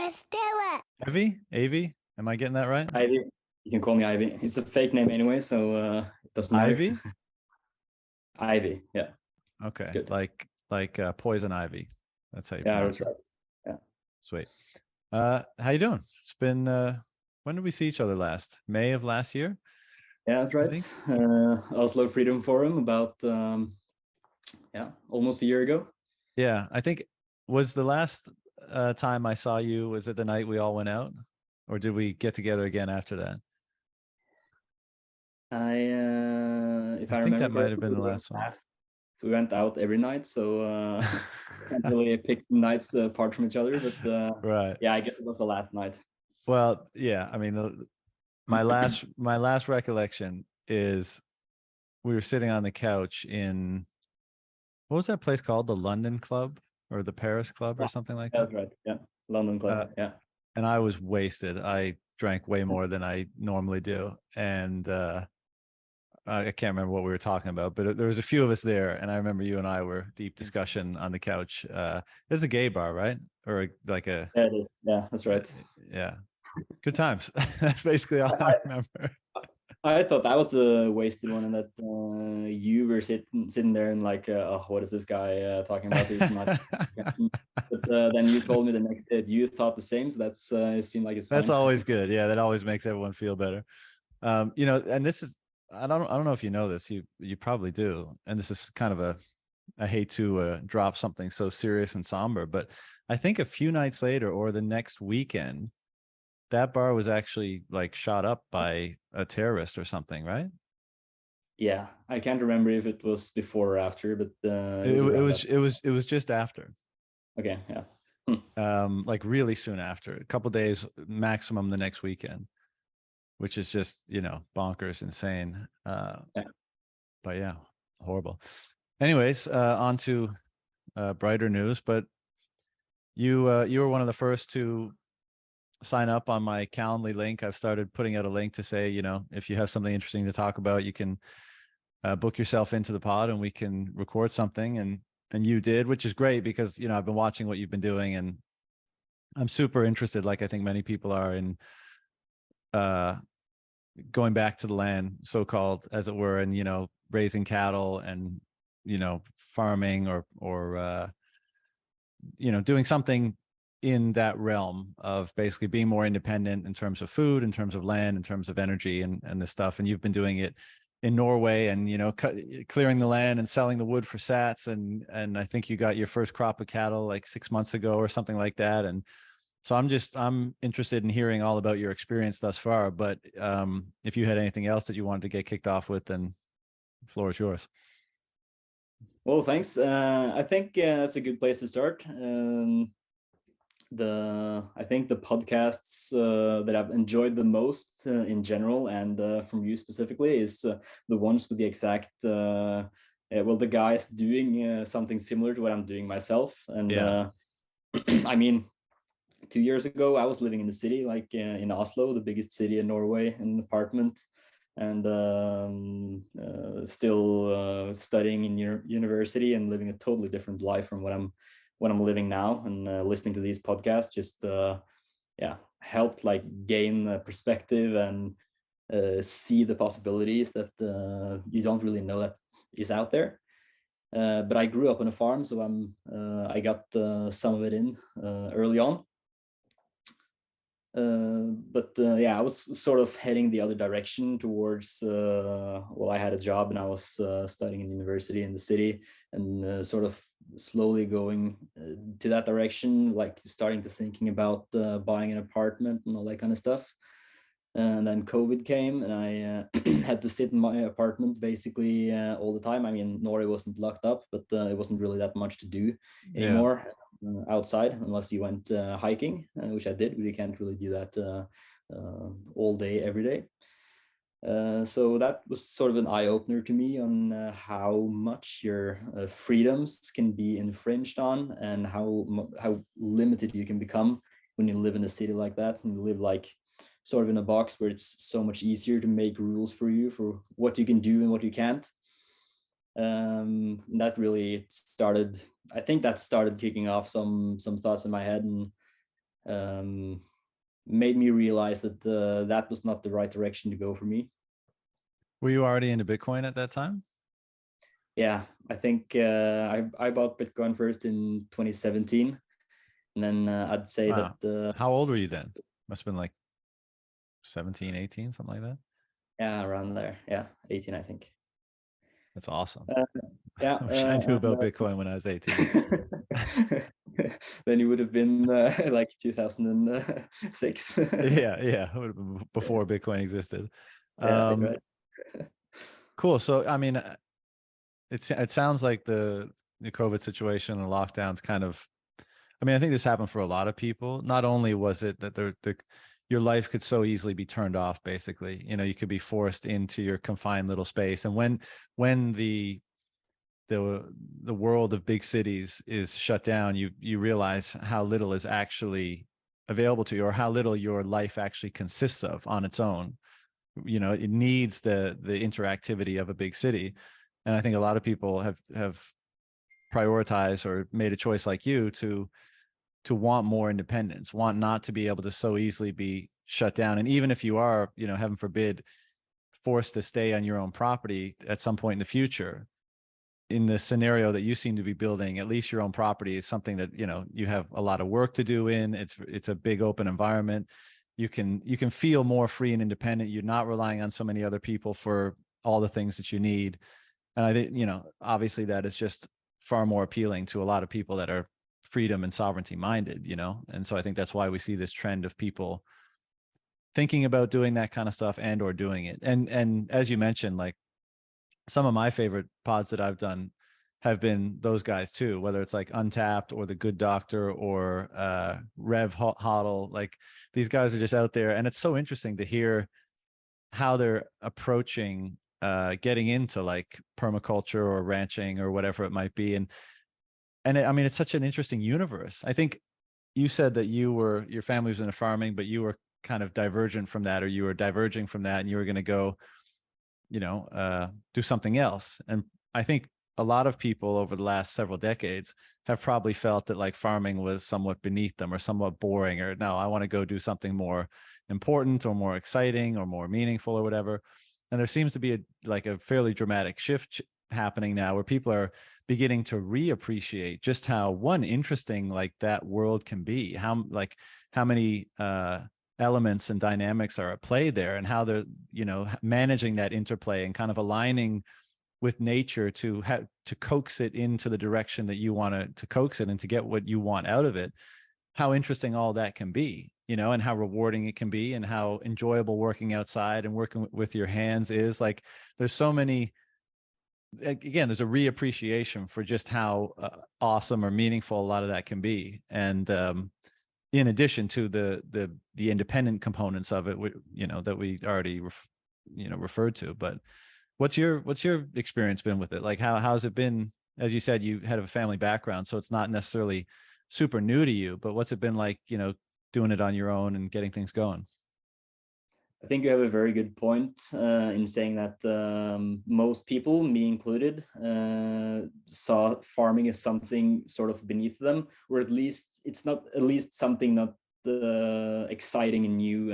Let's do it. Eyvy, am I getting that right? Eyvy. You can call me Eyvy. It's a fake name anyway, so it doesn't matter. Eyvy? Eyvy, yeah. Okay, good. like poison ivy. That's how you Yeah, pronounce that's right. Yeah. Sweet. How you doing? It's been when did we see each other last? May of last year? Yeah, that's right. Oslo Freedom Forum about almost a year ago. Yeah, I think was the last time I saw you, was it the night we all went out? Or did we get together again after that? If I think remember that might have correctly, been the last one. So we went out every night, so can't really pick nights apart from each other, but right. Yeah, I guess it was the last night. Well, yeah, I mean, my last recollection is we were sitting on the couch in, what was that place called? The London Club or the Paris Club or something like that? That's right. Yeah, London Club. Yeah. And I was wasted. I drank way more than I normally do, and I can't remember what we were talking about, but there was a few of us there, and I remember you and I were deep discussion on the couch. It's a gay bar, right? Or like a... Yeah, it is. Yeah, that's right. Yeah, good times. That's basically all I remember. I thought that was the wasted one, and that you were sitting there and like, oh, what is this guy talking about? He's not. But then you told me the next day that you thought the same, so that's it seemed like it's fine. That's always good. Yeah, that always makes everyone feel better. And this is, I don't know if you know this. You probably do, and this is kind of I hate to drop something so serious and somber, but I think a few nights later or the next weekend, that bar was actually like shot up by a terrorist or something, right? Yeah, I can't remember if it was before or after, but it was just after. Okay, yeah. Like really soon after, a couple days maximum the next weekend, which is just, bonkers, insane. Yeah. But yeah, horrible. Anyways, on to brighter news. But you were one of the first to sign up on my Calendly link. I've started putting out a link to say, if you have something interesting to talk about, you can book yourself into the pod and we can record something. And you did, which is great because, I've been watching what you've been doing and I'm super interested, like I think many people are, in going back to the land, so-called, as it were, and, raising cattle and, farming or doing something in that realm of basically being more independent in terms of food, in terms of land, in terms of energy and this stuff. And you've been doing it in Norway and, clearing the land and selling the wood for sats. And I think you got your first crop of cattle like 6 months ago or something like that. And so I'm interested in hearing all about your experience thus far. But if you had anything else that you wanted to get kicked off with, then the floor is yours. Well, thanks. I think that's a good place to start. I think the podcasts that I've enjoyed the most in general and from you specifically is the ones with the exact the guys doing something similar to what I'm doing myself. And yeah. I mean, 2 years ago I was living in the city, like in Oslo, the biggest city in Norway, in an apartment, and still studying in university and living a totally different life from what I'm living now. And listening to these podcasts just helped like gain perspective and see the possibilities that you don't really know that is out there. But I grew up on a farm, so I got some of it in early on. I was sort of heading the other direction towards, I had a job and I was studying in university in the city, and sort of slowly going to that direction, like starting to thinking about buying an apartment and all that kind of stuff. And then COVID came and I had to sit in my apartment basically all the time. I mean, Norway wasn't locked up, but it wasn't really that much to do anymore. Yeah. Outside, unless you went hiking, which I did, but you can't really do that all day, every day. So that was sort of an eye-opener to me on how much your freedoms can be infringed on, and how limited you can become when you live in a city like that, and you live like sort of in a box where it's so much easier to make rules for you for what you can do and what you can't. That really started, I think that started kicking off some thoughts in my head, and made me realize that that was not the right direction to go for me. Were you already into Bitcoin at that time? Yeah, I think I bought Bitcoin first in 2017, and then I'd say Wow. that How old were you then? Must have been like 17, 18, something like that. yeah, around there, yeah, 18, I think. That's awesome. Yeah, I wish I knew about Bitcoin when I was 18. then you would have been like 2006. Yeah, yeah. It would have been before Bitcoin existed. Yeah, right. Cool. So, I mean, it sounds like the COVID situation and lockdowns kind of, I mean, I think this happened for a lot of people. Not only was it that your life could so easily be turned off, basically, you know, you could be forced into your confined little space. And when the world of big cities is shut down, you realize how little is actually available to you, or how little your life actually consists of on its own. You know, it needs the interactivity of a big city. And I think a lot of people have prioritized or made a choice like you to want more independence, want not to be able to so easily be shut down. And even if you are, you know, heaven forbid, forced to stay on your own property at some point in the future, in the scenario that you seem to be building, at least your own property is something that, you know, you have a lot of work to do in. It's a big open environment. You can feel more free and independent. You're not relying on so many other people for all the things that you need. And I think, you know, obviously that is just far more appealing to a lot of people that are freedom and sovereignty minded, you know. And so I think that's why we see this trend of people thinking about doing that kind of stuff and or doing it. And as you mentioned, like, some of my favorite pods that I've done have been those guys too, whether it's like Untapped or The Good Doctor or Rev Hodl. Like, these guys are just out there, and it's so interesting to hear how they're approaching getting into like permaculture or ranching or whatever it might be. And I mean, it's such an interesting universe. I think you said that your family was into farming, but you were kind of divergent from that, or you were diverging from that, and you were going to go, you know, do something else. And I think a lot of people over the last several decades have probably felt that like farming was somewhat beneath them or somewhat boring, or no, I want to go do something more important or more exciting or more meaningful or whatever. And there seems to be a fairly dramatic shift happening now, where people are beginning to reappreciate just how interesting like that world can be, how many elements and dynamics are at play there, and how they're, you know, managing that interplay and kind of aligning with nature to coax it into the direction that you want to coax it and to get what you want out of it. How interesting all that can be, you know, and how rewarding it can be, and how enjoyable working outside and working with your hands is. Like, there's so many, again, there's a reappreciation for just how awesome or meaningful a lot of that can be. And in addition to the independent components of it, you know, that we already referred to. But what's your experience been with it? Like, how's it been? As you said, you had a family background, so it's not necessarily super new to you, but what's it been like, you know, doing it on your own and getting things going? I think you have a very good point in saying that most people, me included, saw farming as something sort of beneath them, or at least it's not, at least something not exciting and new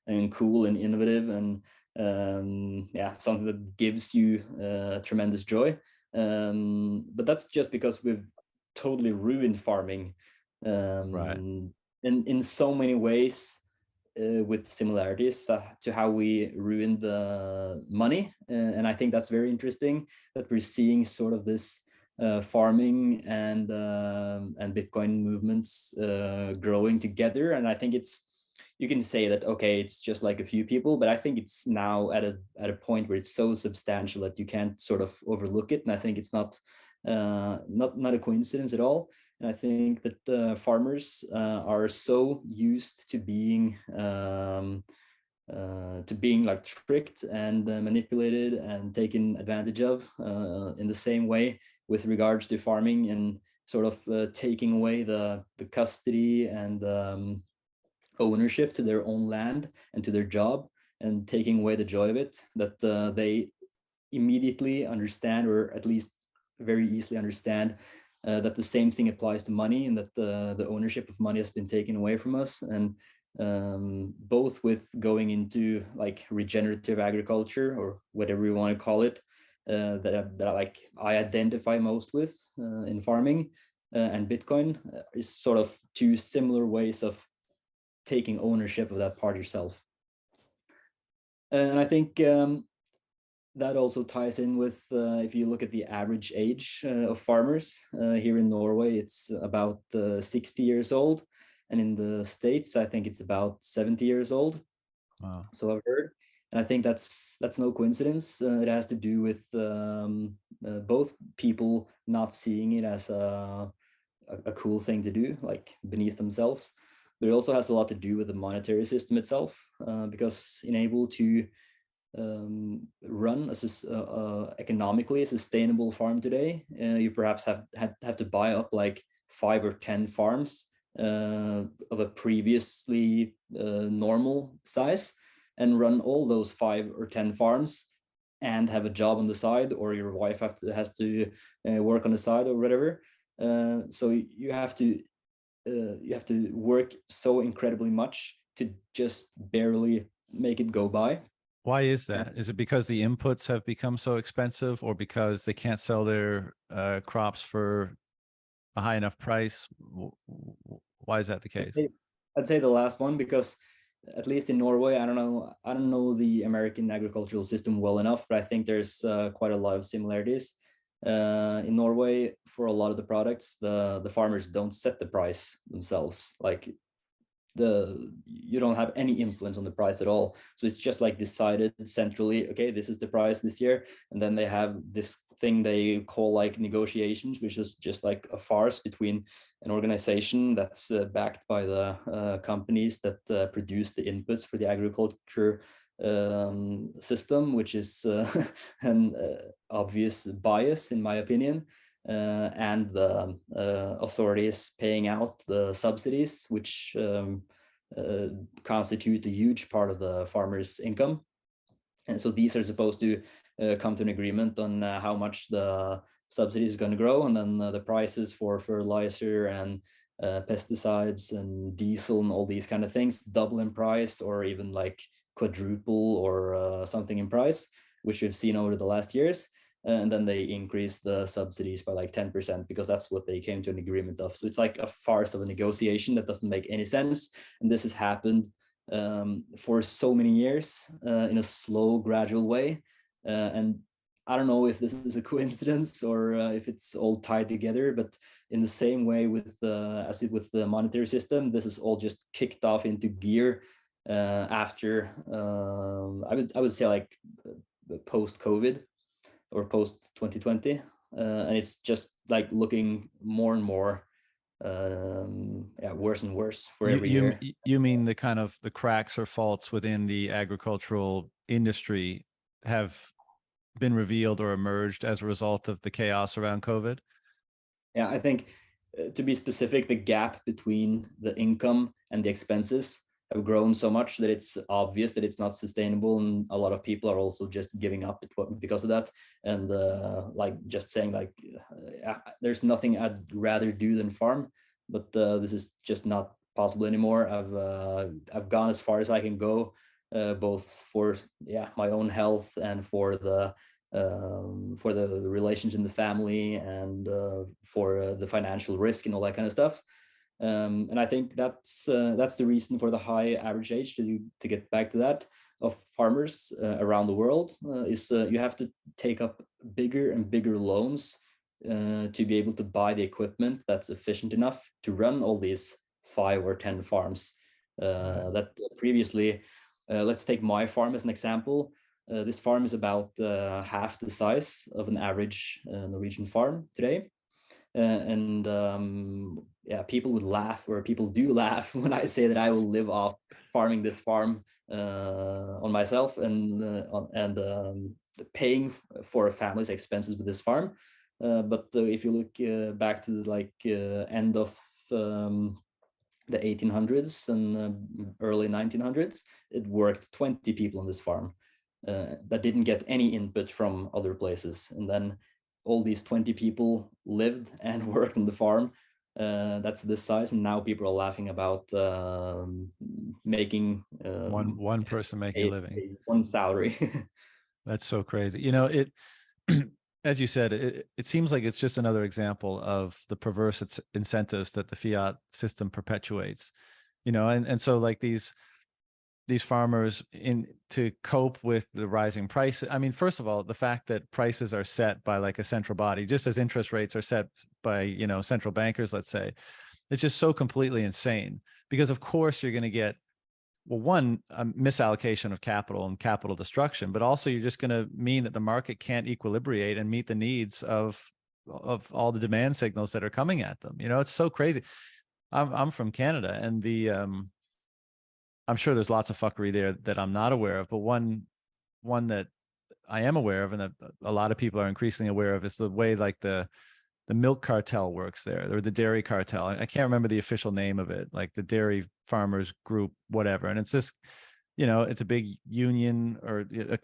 and cool and innovative, and yeah, something that gives you tremendous joy. But that's just because we've totally ruined farming Right. in so many ways, with similarities to how we ruined the money. And I think that's very interesting that we're seeing sort of this farming and Bitcoin movements growing together. And I think it's, you can say that, okay, it's just like a few people, but I think it's now at a point where it's so substantial that you can't sort of overlook it. And I think it's not a coincidence at all. And I think that farmers are so used to being like tricked and manipulated and taken advantage of in the same way with regards to farming, and sort of taking away the custody and ownership to their own land and to their job, and taking away the joy of it, that they immediately understand, or at least very easily understand, that the same thing applies to money, and that the ownership of money has been taken away from us. And both with going into like regenerative agriculture, or whatever you want to call it, that I identify most with in farming, and Bitcoin is sort of two similar ways of taking ownership of that part yourself. And I think that also ties in with, if you look at the average age of farmers here in Norway, it's about 60 years old. And in the States, I think it's about 70 years old. Wow. So I've heard. And I think that's no coincidence. It has to do with both people not seeing it as a cool thing to do, like beneath themselves. But it also has a lot to do with the monetary system itself, because enable to run economically a sustainable farm today, you perhaps have to buy up like 5 or 10 farms of a previously normal size, and run all those 5 or 10 farms and have a job on the side, or your wife has to work on the side or whatever. So you have to work so incredibly much to just barely make it go by. Why is that? Is it because the inputs have become so expensive, or because they can't sell their crops for a high enough price? Why is that the case? I'd say the last one, because at least in Norway, I don't know the American agricultural system well enough, but I think there's quite a lot of similarities. In Norway, for a lot of the products, the farmers don't set the price themselves. Like you don't have any influence on the price at all. So it's just like decided centrally, okay, this is the price this year. And then they have this thing they call like negotiations, which is just like a farce between an organization that's backed by the companies that produce the inputs for the agriculture system, which is an obvious bias, in my opinion. And the authorities paying out the subsidies, which constitute a huge part of the farmer's income. And so these are supposed to come to an agreement on how much the subsidy is going to grow, and then the prices for fertilizer and pesticides and diesel and all these kind of things double in price, or even like quadruple or something in price, which we've seen over the last years. And then they increase the subsidies by like 10%, because that's what they came to an agreement of. So it's like a farce of a negotiation that doesn't make any sense. And this has happened for so many years in a slow, gradual way. And I don't know if this is a coincidence or if it's all tied together, but in the same way with as it with the monetary system, this is all just kicked off into gear after I would say like post-COVID or post 2020, and it's just like looking more and more worse and worse for every year. You mean the kind of the cracks or faults within the agricultural industry have been revealed or emerged as a result of the chaos around COVID? Yeah, I think to be specific, the gap between the income and the expenses have grown so much that it's obvious that it's not sustainable, and a lot of people are also just giving up because of that, and like just saying like there's nothing I'd rather do than farm, but this is just not possible anymore. I've gone as far as I can go, both for my own health and for the relations in the family, and for the financial risk and all that kind of stuff. And I think that's the reason for the high average age, to get back to that, of farmers around the world, is you have to take up bigger and bigger loans to be able to buy the equipment that's efficient enough to run all these 5 or 10 farms that previously, let's take my farm as an example. This farm is about half the size of an average Norwegian farm today. And people would laugh, or people do laugh, when I say that I will live off farming this farm on myself, and paying for a family's expenses with this farm. But if you look back to like end of the 1800s and early 1900s, it worked 20 people on this farm that didn't get any input from other places. And then all these 20 people lived and worked on the farm. That's this size, and now people are laughing about making One person making a living. one salary. That's so crazy. You know, it, as you said, it seems like it's just another example of the perverse incentives that the fiat system perpetuates. You know, and so like these farmers, in to cope with the rising prices. I mean, first of all, the fact that prices are set by like a central body, just as interest rates are set by, you know, central bankers, let's say, it's just so completely insane, because of course you're going to get, well, one, a misallocation of capital and capital destruction, but also you're just going to mean that the market can't equilibrate and meet the needs of all the demand signals that are coming at them. You know, it's so crazy. I'm from Canada, and the I'm sure there's lots of fuckery there that I'm not aware of, but one that I am aware of, and that a lot of people are increasingly aware of, is the way like the milk cartel works there, or the dairy cartel. I can't remember the official name of it, like the Dairy Farmers Group, whatever. And it's this, you know, it's a big union, or a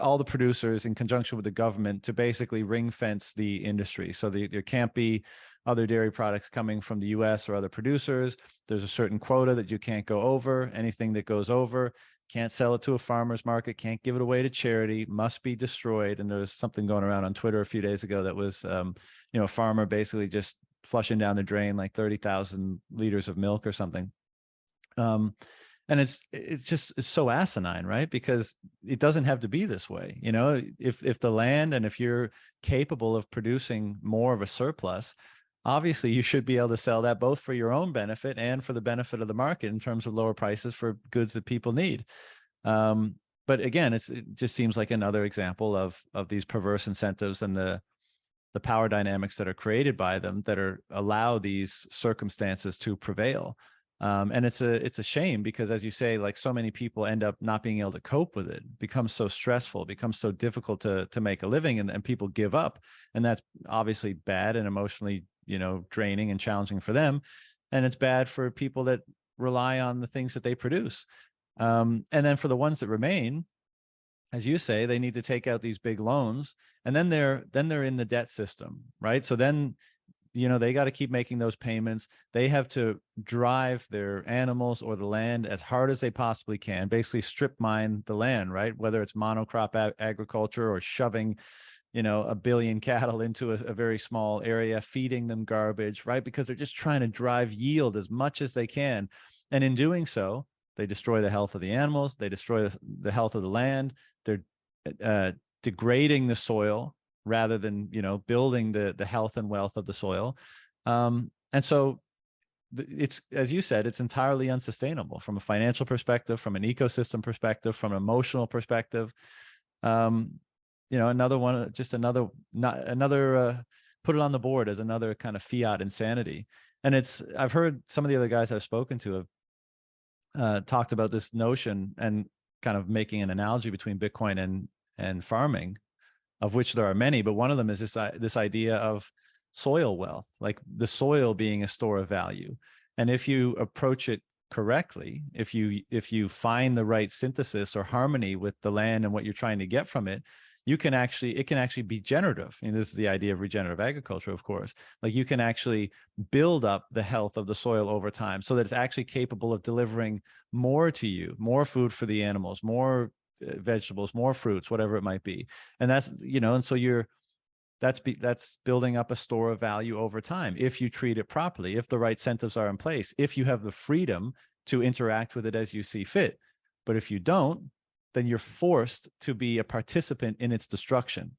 all the producers in conjunction with the government to basically ring fence the industry. So there can't be other dairy products coming from the US or other producers. There's a certain quota that you can't go over. Anything that goes over, can't sell it to a farmer's market, can't give it away to charity, must be destroyed. And there was something going around on Twitter a few days ago that was, you know, a farmer basically just flushing down the drain like 30,000 liters of milk or something. And it's so asinine, right? Because it doesn't have to be this way. You know, if the land, and if you're capable of producing more of a surplus, obviously you should be able to sell that both for your own benefit and for the benefit of the market in terms of lower prices for goods that people need. But again, it just seems like another example of these perverse incentives and the power dynamics that are created by them that are allow these circumstances to prevail. And it's a shame, because as you say, like so many people end up not being able to cope with it. It becomes so stressful, becomes so difficult to make a living, and people give up. And that's obviously bad and emotionally, you know, draining and challenging for them. And it's bad for people that rely on the things that they produce. And then for the ones that remain, as you say, they need to take out these big loans, and then they're in the debt system, right? So then, you know, they got to keep making those payments. They have to drive their animals or the land as hard as they possibly can, basically strip mine the land, right? Whether it's monocrop agriculture or shoving, you know, a billion cattle into a very small area, feeding them garbage, right? Because they're just trying to drive yield as much as they can. And in doing so, they destroy the health of the animals, they destroy the health of the land, they're degrading the soil rather than, you know, building the health and wealth of the soil. And so it's, as you said, it's entirely unsustainable from a financial perspective, from an ecosystem perspective, from an emotional perspective. You know, another one, just another, put it on the board as another kind of fiat insanity. And I've heard some of the other guys I've spoken to have talked about this notion, and kind of making an analogy between Bitcoin and farming, of which there are many, but one of them is this idea of soil wealth, like the soil being a store of value. And if you approach it correctly, if you find the right synthesis or harmony with the land and what you're trying to get from it, it can actually be generative. And this is the idea of regenerative agriculture, of course. Like you can actually build up the health of the soil over time so that it's actually capable of delivering more to you, more food for the animals, more vegetables, more fruits, whatever it might be. And that's, you know, and so that's building up a store of value over time if you treat it properly, if the right incentives are in place, if you have the freedom to interact with it as you see fit. But if you don't, then you're forced to be a participant in its destruction.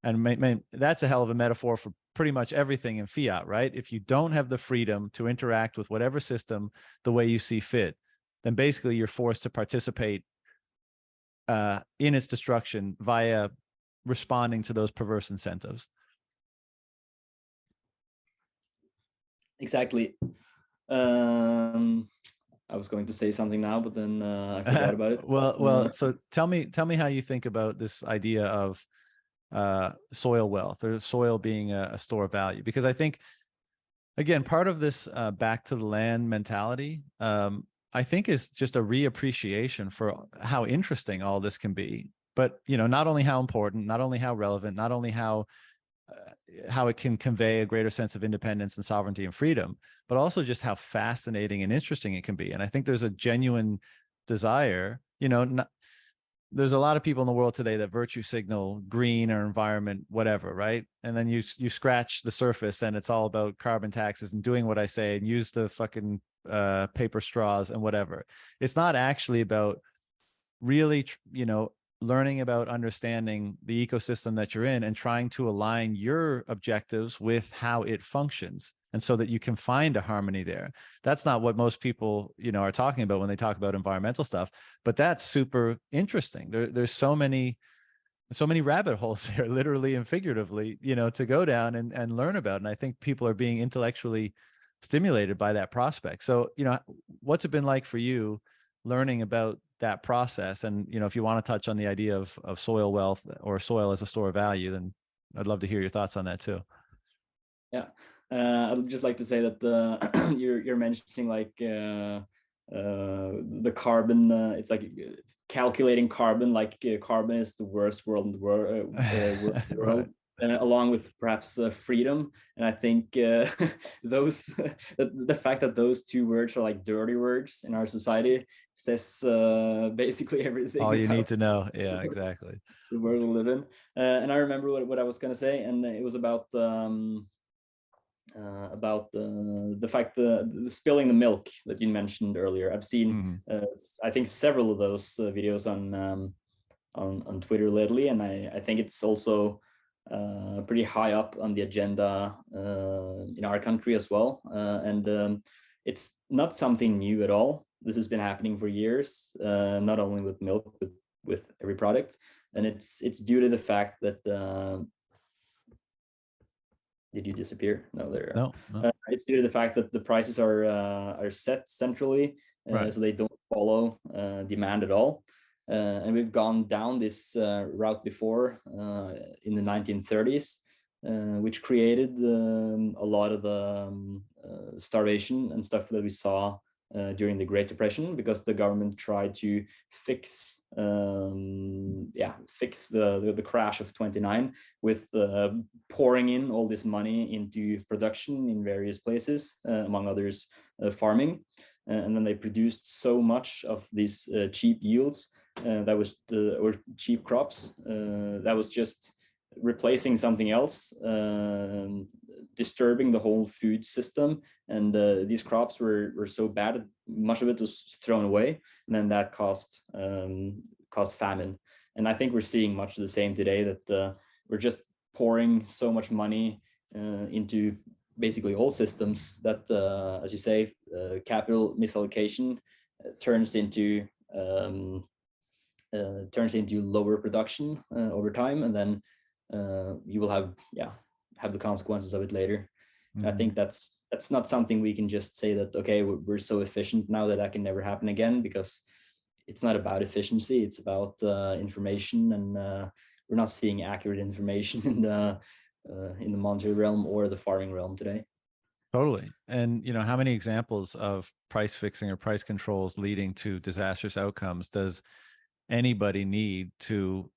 And that's a hell of a metaphor for pretty much everything in fiat, right? If you don't have the freedom to interact with whatever system the way you see fit, then basically you're forced to participate in its destruction via responding to those perverse incentives. Exactly. I was going to say something now, but then I forgot about it. Well, so tell me how you think about this idea of soil wealth, or soil being a store of value, because I think, again, part of this back to the land mentality, I think, is just a reappreciation for how interesting all this can be. But, you know, not only how important, not only how relevant, not only how how it can convey a greater sense of independence and sovereignty and freedom, but also just how fascinating and interesting it can be. And I think there's a genuine desire, there's a lot of people in the world today that virtue signal green or environment, whatever, right? And then you scratch the surface and it's all about carbon taxes and doing what I say and use the fucking paper straws and whatever. It's not actually about really, learning about understanding the ecosystem that you're in and trying to align your objectives with how it functions. And so that you can find a harmony there. That's not what most people, are talking about when they talk about environmental stuff, but that's super interesting. There's so many rabbit holes there, literally and figuratively, to go down and learn about. And I think people are being intellectually stimulated by that prospect. So, what's it been like for you learning about that process? And, if you want to touch on the idea of soil wealth or soil as a store of value, then I'd love to hear your thoughts on that too. Yeah. I'd just like to say that you're mentioning like the carbon. It's like calculating carbon. Like carbon is the worst world in the world. Right. Along with perhaps freedom. And I think those the fact that those two words are like dirty words in our society says basically everything. All you need to know. Yeah, exactly. The world we live in. And I remember what I was going to say, and it was about the fact the spilling the milk that you mentioned earlier. I've seen I think several of those videos on Twitter lately, and I think it's also pretty high up on the agenda in our country as well. And it's not something new at all. This has been happening for years, not only with milk, but with every product. And it's due to the fact that did you disappear? No, there. No. It's due to the fact that the prices are set centrally, Right. so they don't follow demand at all. And we've gone down this route before in the 1930s, which created a lot of the starvation and stuff that we saw during the Great Depression, because the government tried to fix the crash of 29 with pouring in all this money into production in various places, among others farming. And then they produced so much of these cheap yields or cheap crops that was just replacing something else, disturbing the whole food system. And these crops were so bad, much of it was thrown away, and then that caused famine. And I think we're seeing much of the same today, that we're just pouring so much money into basically all systems that, as you say, capital misallocation turns into lower production over time, and then you will have the consequences of it later. I think that's not something we can just say that, okay, we're so efficient now that can never happen again, because it's not about efficiency, it's about information, and we're not seeing accurate information in the monetary realm or the farming realm today. Totally. And how many examples of price fixing or price controls leading to disastrous outcomes does anybody need to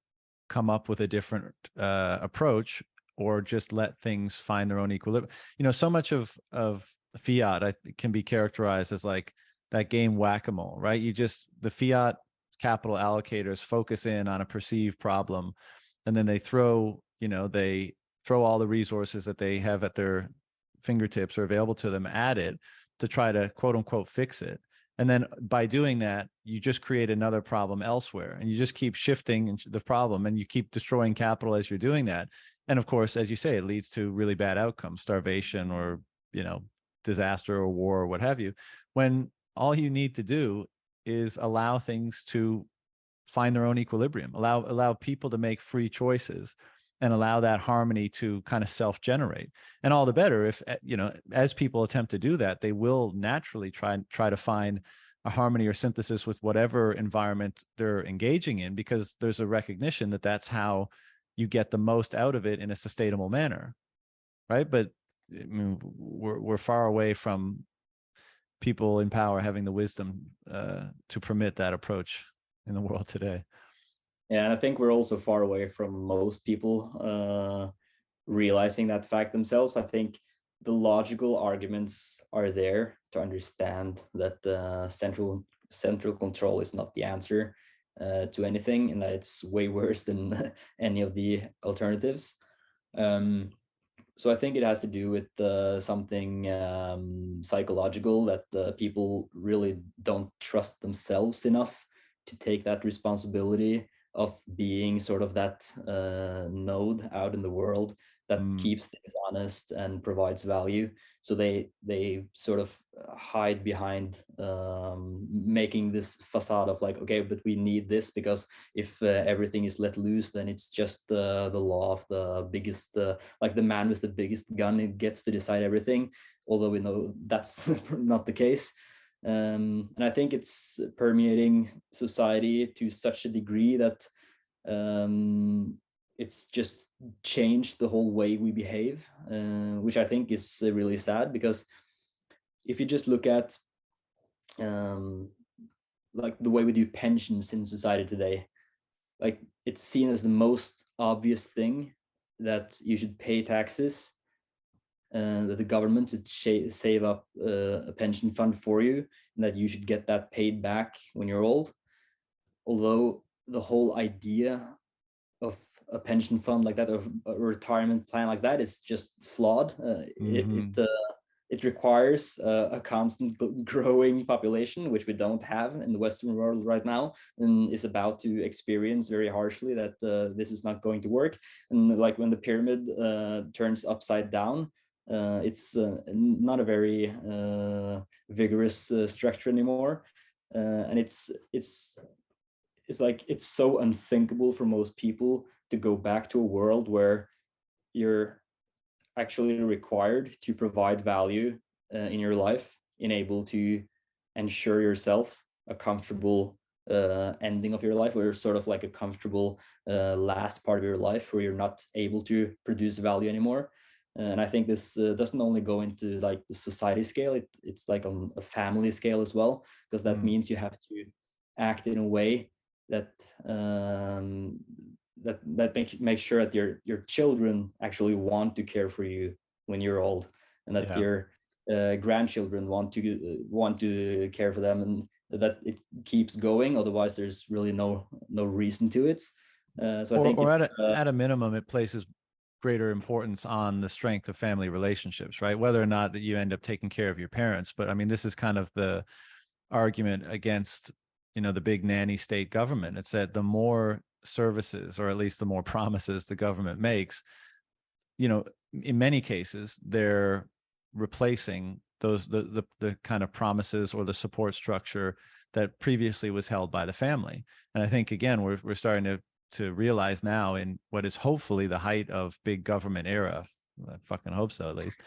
come up with a different approach, or just let things find their own equilibrium? So much of fiat can be characterized as like that game whack-a-mole, right? The fiat capital allocators focus in on a perceived problem, and then they throw all the resources that they have at their fingertips or available to them at it to try to quote unquote fix it. And then by doing that, you just create another problem elsewhere, and you just keep shifting the problem, and you keep destroying capital as you're doing that. And of course, as you say, it leads to really bad outcomes, starvation or, disaster or war or what have you, when all you need to do is allow things to find their own equilibrium, allow people to make free choices, and allow that harmony to kind of self-generate. And all the better if, as people attempt to do that, they will naturally try to find a harmony or synthesis with whatever environment they're engaging in, because there's a recognition that that's how you get the most out of it in a sustainable manner, right? But I mean, we're far away from people in power having the wisdom to permit that approach in the world today. Yeah, and I think we're also far away from most people realizing that fact themselves. I think the logical arguments are there to understand that central control is not the answer to anything, and that it's way worse than any of the alternatives. So I think it has to do with something psychological, that people really don't trust themselves enough to take that responsibility of being sort of that node out in the world that keeps things honest and provides value. So they sort of hide behind making this facade of like, okay, but we need this because if everything is let loose, then it's just the law of the biggest, like the man with the biggest gun, it gets to decide everything. Although we know that's not the case. And I think it's permeating society to such a degree that it's just changed the whole way we behave, which I think is really sad, because if you just look at like the way we do pensions in society today, like it's seen as the most obvious thing that you should pay taxes, that the government should save up a pension fund for you, and that you should get that paid back when you're old. Although the whole idea of a pension fund like that, or a retirement plan like that, is just flawed. It requires a constant growing population, which we don't have in the Western world right now, and is about to experience very harshly that this is not going to work. And like when the pyramid turns upside down, it's not a very vigorous structure anymore, and it's like it's so unthinkable for most people to go back to a world where you're actually required to provide value in your life, and able to ensure yourself a comfortable ending of your life, or sort of like a comfortable last part of your life where you're not able to produce value anymore. And I think this doesn't only go into like the society scale, it's like on a family scale as well, because that means you have to act in a way that that makes sure that your children actually want to care for you when you're old, and that your grandchildren want to care for them, and that it keeps going. Otherwise, there's really no reason to it. So I think at a minimum, it places greater importance on the strength of family relationships, right? Whether or not that you end up taking care of your parents. But I mean, this is kind of the argument against, you know, the big nanny state government. It's that the more services, or at least the more promises the government makes, you know, in many cases, they're replacing those the kind of promises or the support structure that previously was held by the family. And I think, again, we're starting to realize now, in what is hopefully the height of big government era, I fucking hope so, at least,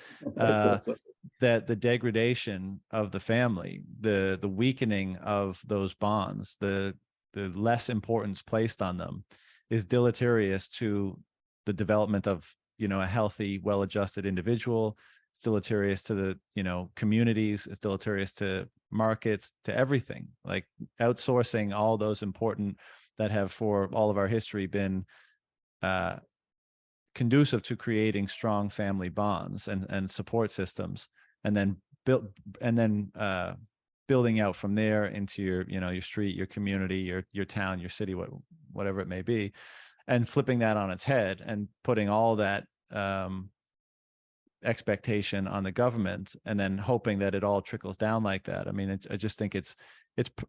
that the degradation of the family, the weakening of those bonds, the less importance placed on them, is deleterious to the development of, you know, a healthy, well-adjusted individual. It's deleterious to the, you know, communities. It's deleterious to markets, to everything. Like outsourcing all those important, that have for all of our history been conducive to creating strong family bonds and support systems, and then building out from there into your, you know, your street, your community, your town, your city, whatever it may be, and flipping that on its head and putting all that expectation on the government, and then hoping that it all trickles down like that. I mean, I just think it's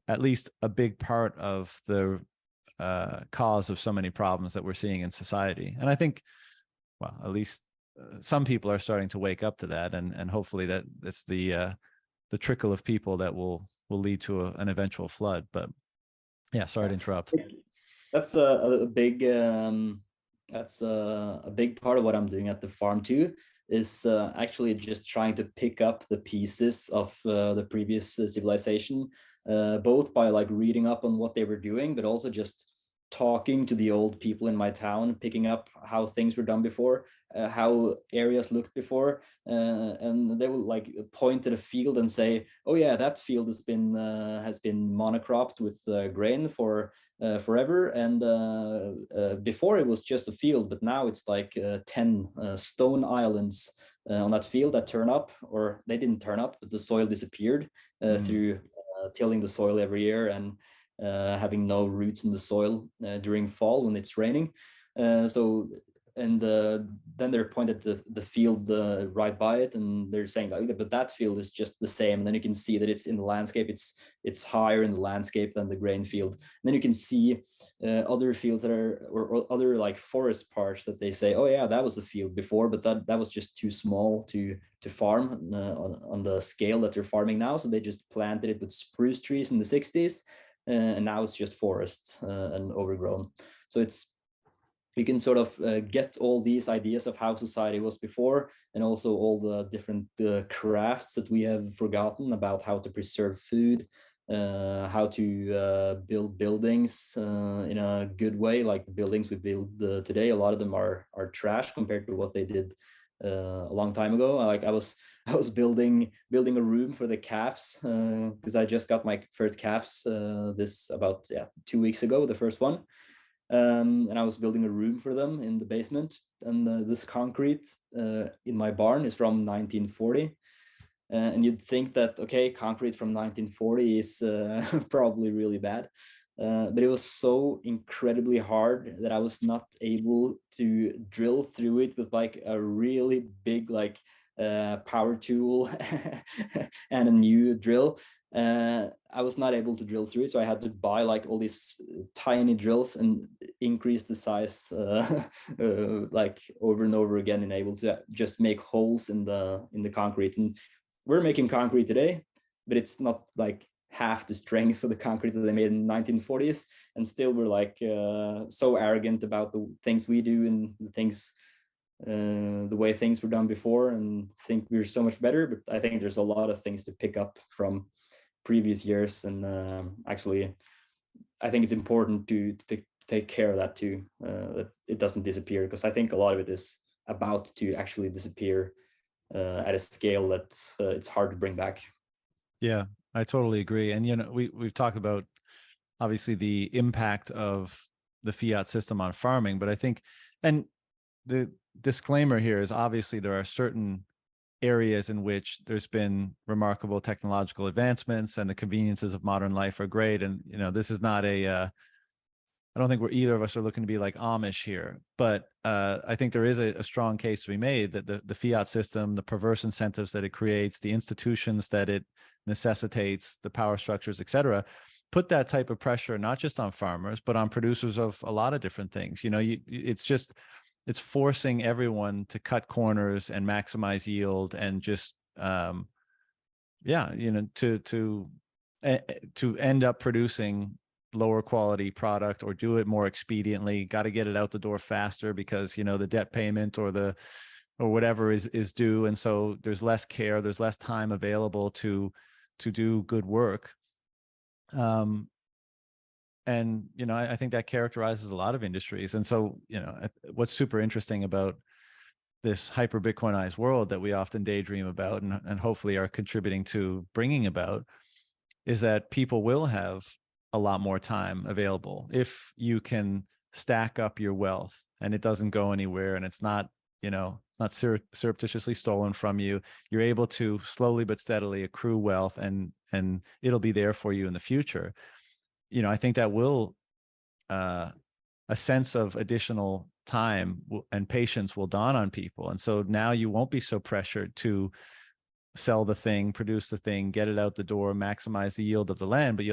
at least a big part of the cause of so many problems that we're seeing in society. And I think, well, at least some people are starting to wake up to that, and hopefully that it's the trickle of people that will lead to an eventual flood. But yeah, sorry to interrupt. That's a big part of what I'm doing at the farm too, is actually just trying to pick up the pieces of the previous civilization, both by like reading up on what they were doing, but also just talking to the old people in my town, picking up how things were done before, how areas looked before, and they will like point at a field and say, "Oh yeah, that field has been monocropped with grain for forever, and before it was just a field, but now it's like 10 stone islands on that field that turn up, or they didn't turn up, but the soil disappeared through tilling the soil every year and having no roots in the soil during fall when it's raining. So and then they're pointed the field right by it, and they're saying like, but that field is just the same. And then you can see that it's in the landscape, it's higher in the landscape than the grain field. And then you can see other fields that are, or other like forest parts that they say, oh yeah, that was a field before, but that was just too small to farm on the scale that they're farming now. So they just planted it with spruce trees in the 60s, and now it's just forest and overgrown. So it's, you can sort of get all these ideas of how society was before, and also all the different crafts that we have forgotten about how to preserve food, how to build buildings in a good way. Like the buildings we build today, a lot of them are trash compared to what they did a long time ago. Like I was building a room for the calves because I just got my first calves this about 2 weeks ago, the first one. And I was building a room for them in the basement. And this concrete in my barn is from 1940. And you'd think that, okay, concrete from 1940 is probably really bad. But it was so incredibly hard that I was not able to drill through it with like a really big like power tool and a new drill. I was not able to drill through it, so I had to buy like all these tiny drills and increase the size like over and over again, and able to just make holes in the concrete. And we're making concrete today, but it's not like half the strength of the concrete that they made in the 1940s. And still we're like so arrogant about the things we do and the things the way things were done before, and think we're so much better. But I think there's a lot of things to pick up from previous years, and actually I think it's important to take care of that too, that it doesn't disappear, because I think a lot of it is about to actually disappear at a scale that it's hard to bring back. Yeah, I totally agree. And we've talked about obviously the impact of the fiat system on farming, but I think, and the disclaimer here is obviously there are certain areas in which there's been remarkable technological advancements and the conveniences of modern life are great. And this is not I don't think either of us are looking to be like Amish here, but I think there is a strong case to be made that the fiat system, the perverse incentives that it creates, the institutions that it necessitates, the power structures, et cetera, put that type of pressure not just on farmers, but on producers of a lot of different things. It's forcing everyone to cut corners and maximize yield, and just to end up producing lower quality product, or do it more expediently. Got to get it out the door faster because the debt payment or whatever is due, and so there's less care, there's less time available to do good work. And I think that characterizes a lot of industries. And so what's super interesting about this hyper Bitcoinized world that we often daydream about, and hopefully are contributing to bringing about, is that people will have a lot more time available if you can stack up your wealth and it doesn't go anywhere, and it's not surreptitiously stolen from you. You're able to slowly but steadily accrue wealth, and it'll be there for you in the future. I think that will a sense of additional time and patience will dawn on people. And so now you won't be so pressured to sell the thing, produce the thing, get it out the door, maximize the yield of the land, but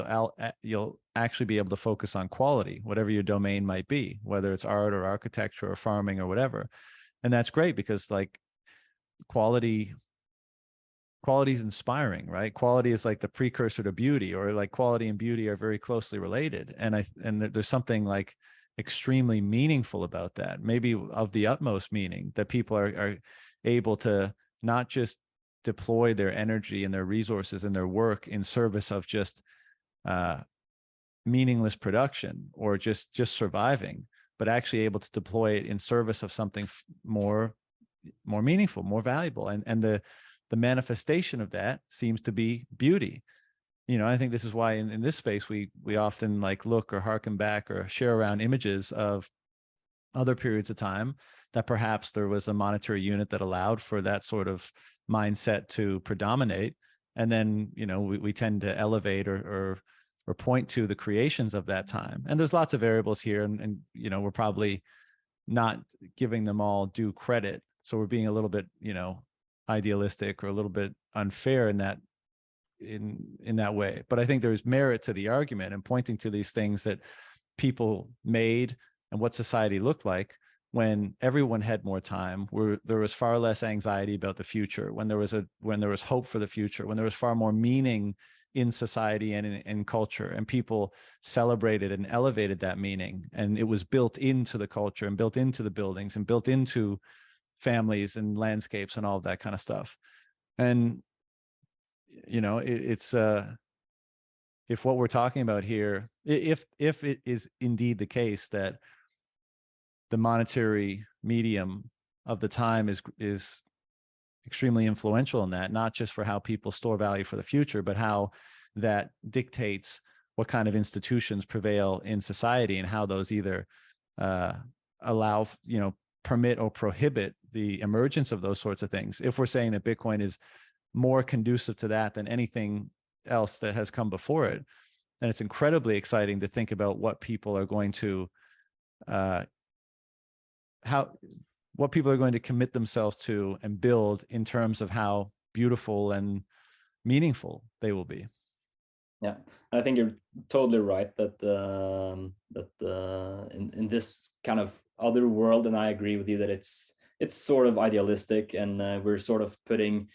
you'll actually be able to focus on quality, whatever your domain might be, whether it's art or architecture or farming or whatever. And that's great, because like quality is inspiring, right? Quality is like the precursor to beauty, or like quality and beauty are very closely related. And there's something like extremely meaningful about that, maybe of the utmost meaning, that people are able to not just deploy their energy and their resources and their work in service of just meaningless production or just surviving, but actually able to deploy it in service of something more meaningful, more valuable. And the manifestation of that seems to be beauty. I think this is why in this space we often like look or harken back or share around images of other periods of time that perhaps there was a monetary unit that allowed for that sort of mindset to predominate. And then, we tend to elevate or point to the creations of that time. And there's lots of variables here. And we're probably not giving them all due credit. So we're being a little bit, idealistic or a little bit unfair in that way. But I think there's merit to the argument and pointing to these things that people made and what society looked like when everyone had more time, where there was far less anxiety about the future, when there was hope for the future, when there was far more meaning in society and in culture, and people celebrated and elevated that meaning, and it was built into the culture and built into the buildings and built into families and landscapes and all of that kind of stuff. And it's if what we're talking about here, if it is indeed the case that the monetary medium of the time is extremely influential in that, not just for how people store value for the future, but how that dictates what kind of institutions prevail in society and how those either allow, permit or prohibit the emergence of those sorts of things. If we're saying that Bitcoin is more conducive to that than anything else that has come before it, then it's incredibly exciting to think about what people are going to what people are going to commit themselves to and build in terms of how beautiful and meaningful they will be. Yeah, I think you're totally right that in this kind of other world, and I agree with you that it's sort of idealistic, and we're sort of putting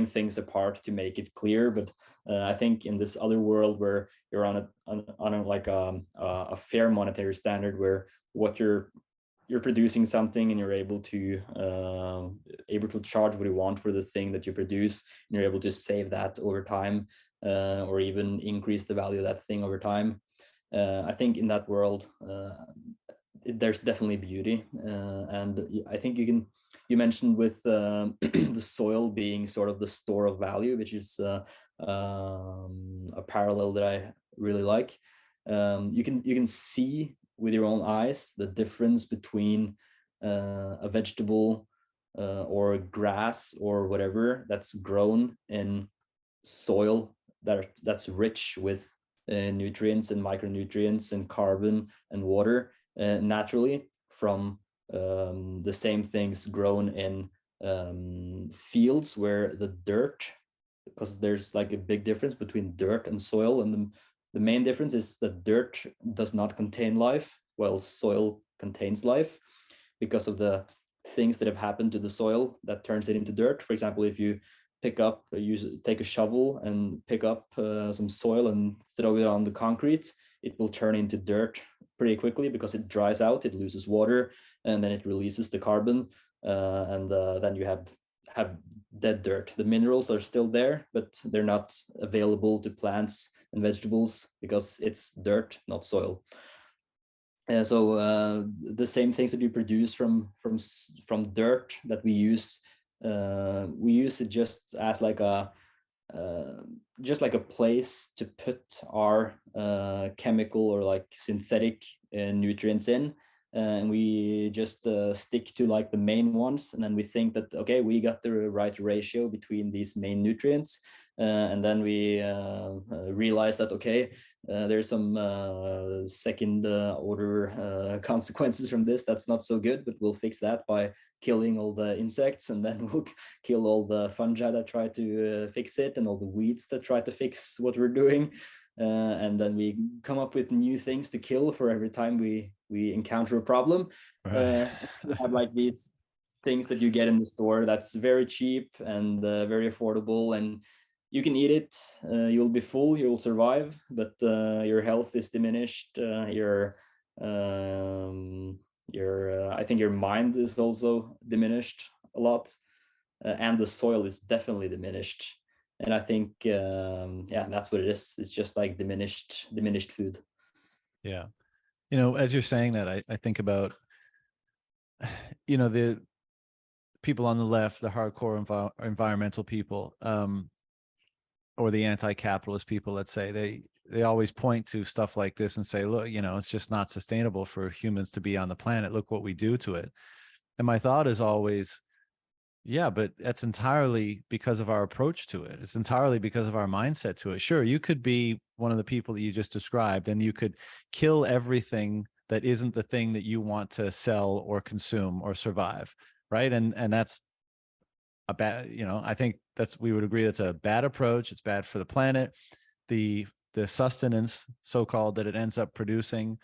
things apart to make it clear. But I think in this other world where you're on a fair monetary standard, where what you're producing something and you're able to charge what you want for the thing that you produce, and you're able to save that over time, or even increase the value of that thing over time. I think in that world, there's definitely beauty. And I think you mentioned with the soil being sort of the store of value, which is a parallel that I really like. You can see with your own eyes the difference between a vegetable or grass or whatever that's grown in soil that's rich with nutrients and micronutrients and carbon and water naturally, from the same things grown in fields where the dirt, because there's like a big difference between dirt and soil, and the main difference is that dirt does not contain life, while soil contains life because of the things that have happened to the soil that turns it into dirt. For example, if you take a shovel and pick up some soil and throw it on the concrete, it will turn into dirt pretty quickly because it dries out, it loses water, and then it releases the carbon, and then you have dead dirt. The minerals are still there, but they're not available to plants and vegetables because it's dirt, not soil. So the same things that you produce from dirt that we use it just as like a place to put our chemical or like synthetic nutrients in, and we just stick to like the main ones, and then we think that okay, we got the right ratio between these main nutrients, and then we realize that okay, there's some second order consequences from this that's not so good, but we'll fix that by killing all the insects, and then we'll kill all the fungi that try to fix it, and all the weeds that try to fix what we're doing, and then we come up with new things to kill for every time we encounter a problem. Right. We have like these things that you get in the store that's very cheap and very affordable, and you can eat it, you'll be full, you'll survive, but your health is diminished, I think your mind is also diminished a lot, and the soil is definitely diminished. And I think, yeah, that's what it is. It's just like diminished food. Yeah. As you're saying that, I think about, the people on the left, the hardcore environmental people, or the anti-capitalist people, let's say, they always point to stuff like this and say, look, it's just not sustainable for humans to be on the planet. Look what we do to it. And my thought is always, yeah, but that's entirely because of our approach to it. It's entirely because of our mindset to it. Sure, you could be one of the people that you just described, and you could kill everything that isn't the thing that you want to sell or consume or survive, right? And that's a bad, I think we would agree that's a bad approach. It's bad for the planet. The sustenance, so-called, that it ends up producing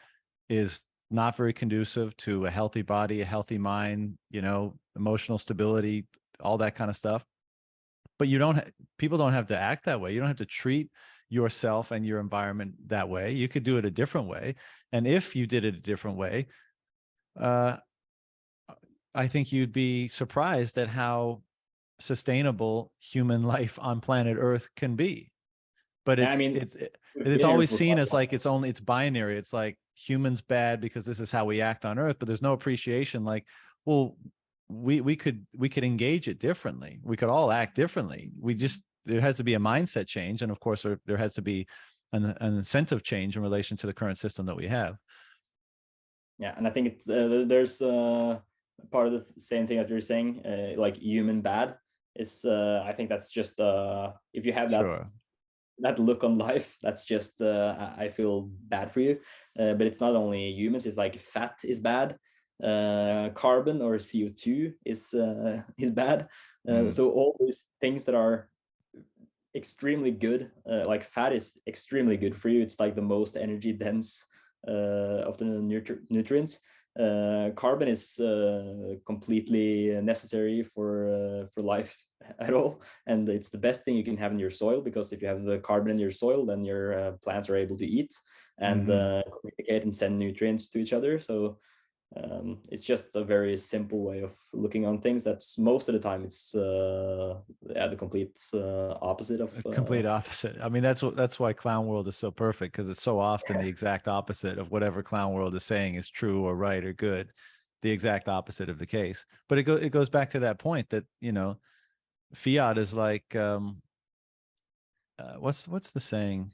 is not very conducive to a healthy body, a healthy mind, emotional stability, all that kind of stuff. But people don't have to act that way. You don't have to treat yourself and your environment that way. You could do it a different way. And if you did it a different way, I think you'd be surprised at how sustainable human life on planet Earth can be. But Yeah, I mean, we've it's been here always for seen quite as like it's binary. It's like humans bad because this is how we act on Earth, but there's no appreciation. Like, well, we could engage it differently. We could all act differently. There has to be a mindset change, and of course there has to be an incentive change in relation to the current system that we have. Yeah, and I think there's part of the same thing that you're saying, like human bad is. I think that's just if you have Sure. that look on life, that's just I feel bad for you. But it's not only humans; it's like fat is bad, carbon or CO2 is bad. So all these things that are extremely good, like fat is extremely good for you. It's like the most energy dense of the nutrients. Carbon is completely necessary for life at all, and it's the best thing you can have in your soil, because if you have the carbon in your soil, then your plants are able to eat and communicate and send nutrients to each other. So it's just a very simple way of looking on things. That's most of the time it's the complete opposite of complete opposite. I mean, that's why clown world is so perfect, because it's so often the exact opposite of whatever clown world is saying is true or right or good, the exact opposite of the case. But it goes back to that point that fiat is like what's the saying?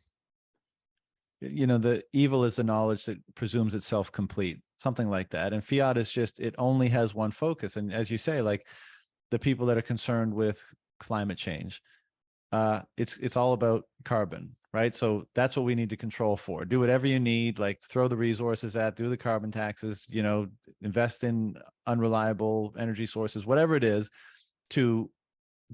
The evil is the knowledge that presumes itself complete, something like that. And fiat is just, it only has one focus. And as you say, like the people that are concerned with climate change, it's all about carbon, right? So that's what we need to control for. Do whatever you need, like throw the resources at, do the carbon taxes, invest in unreliable energy sources, whatever it is, to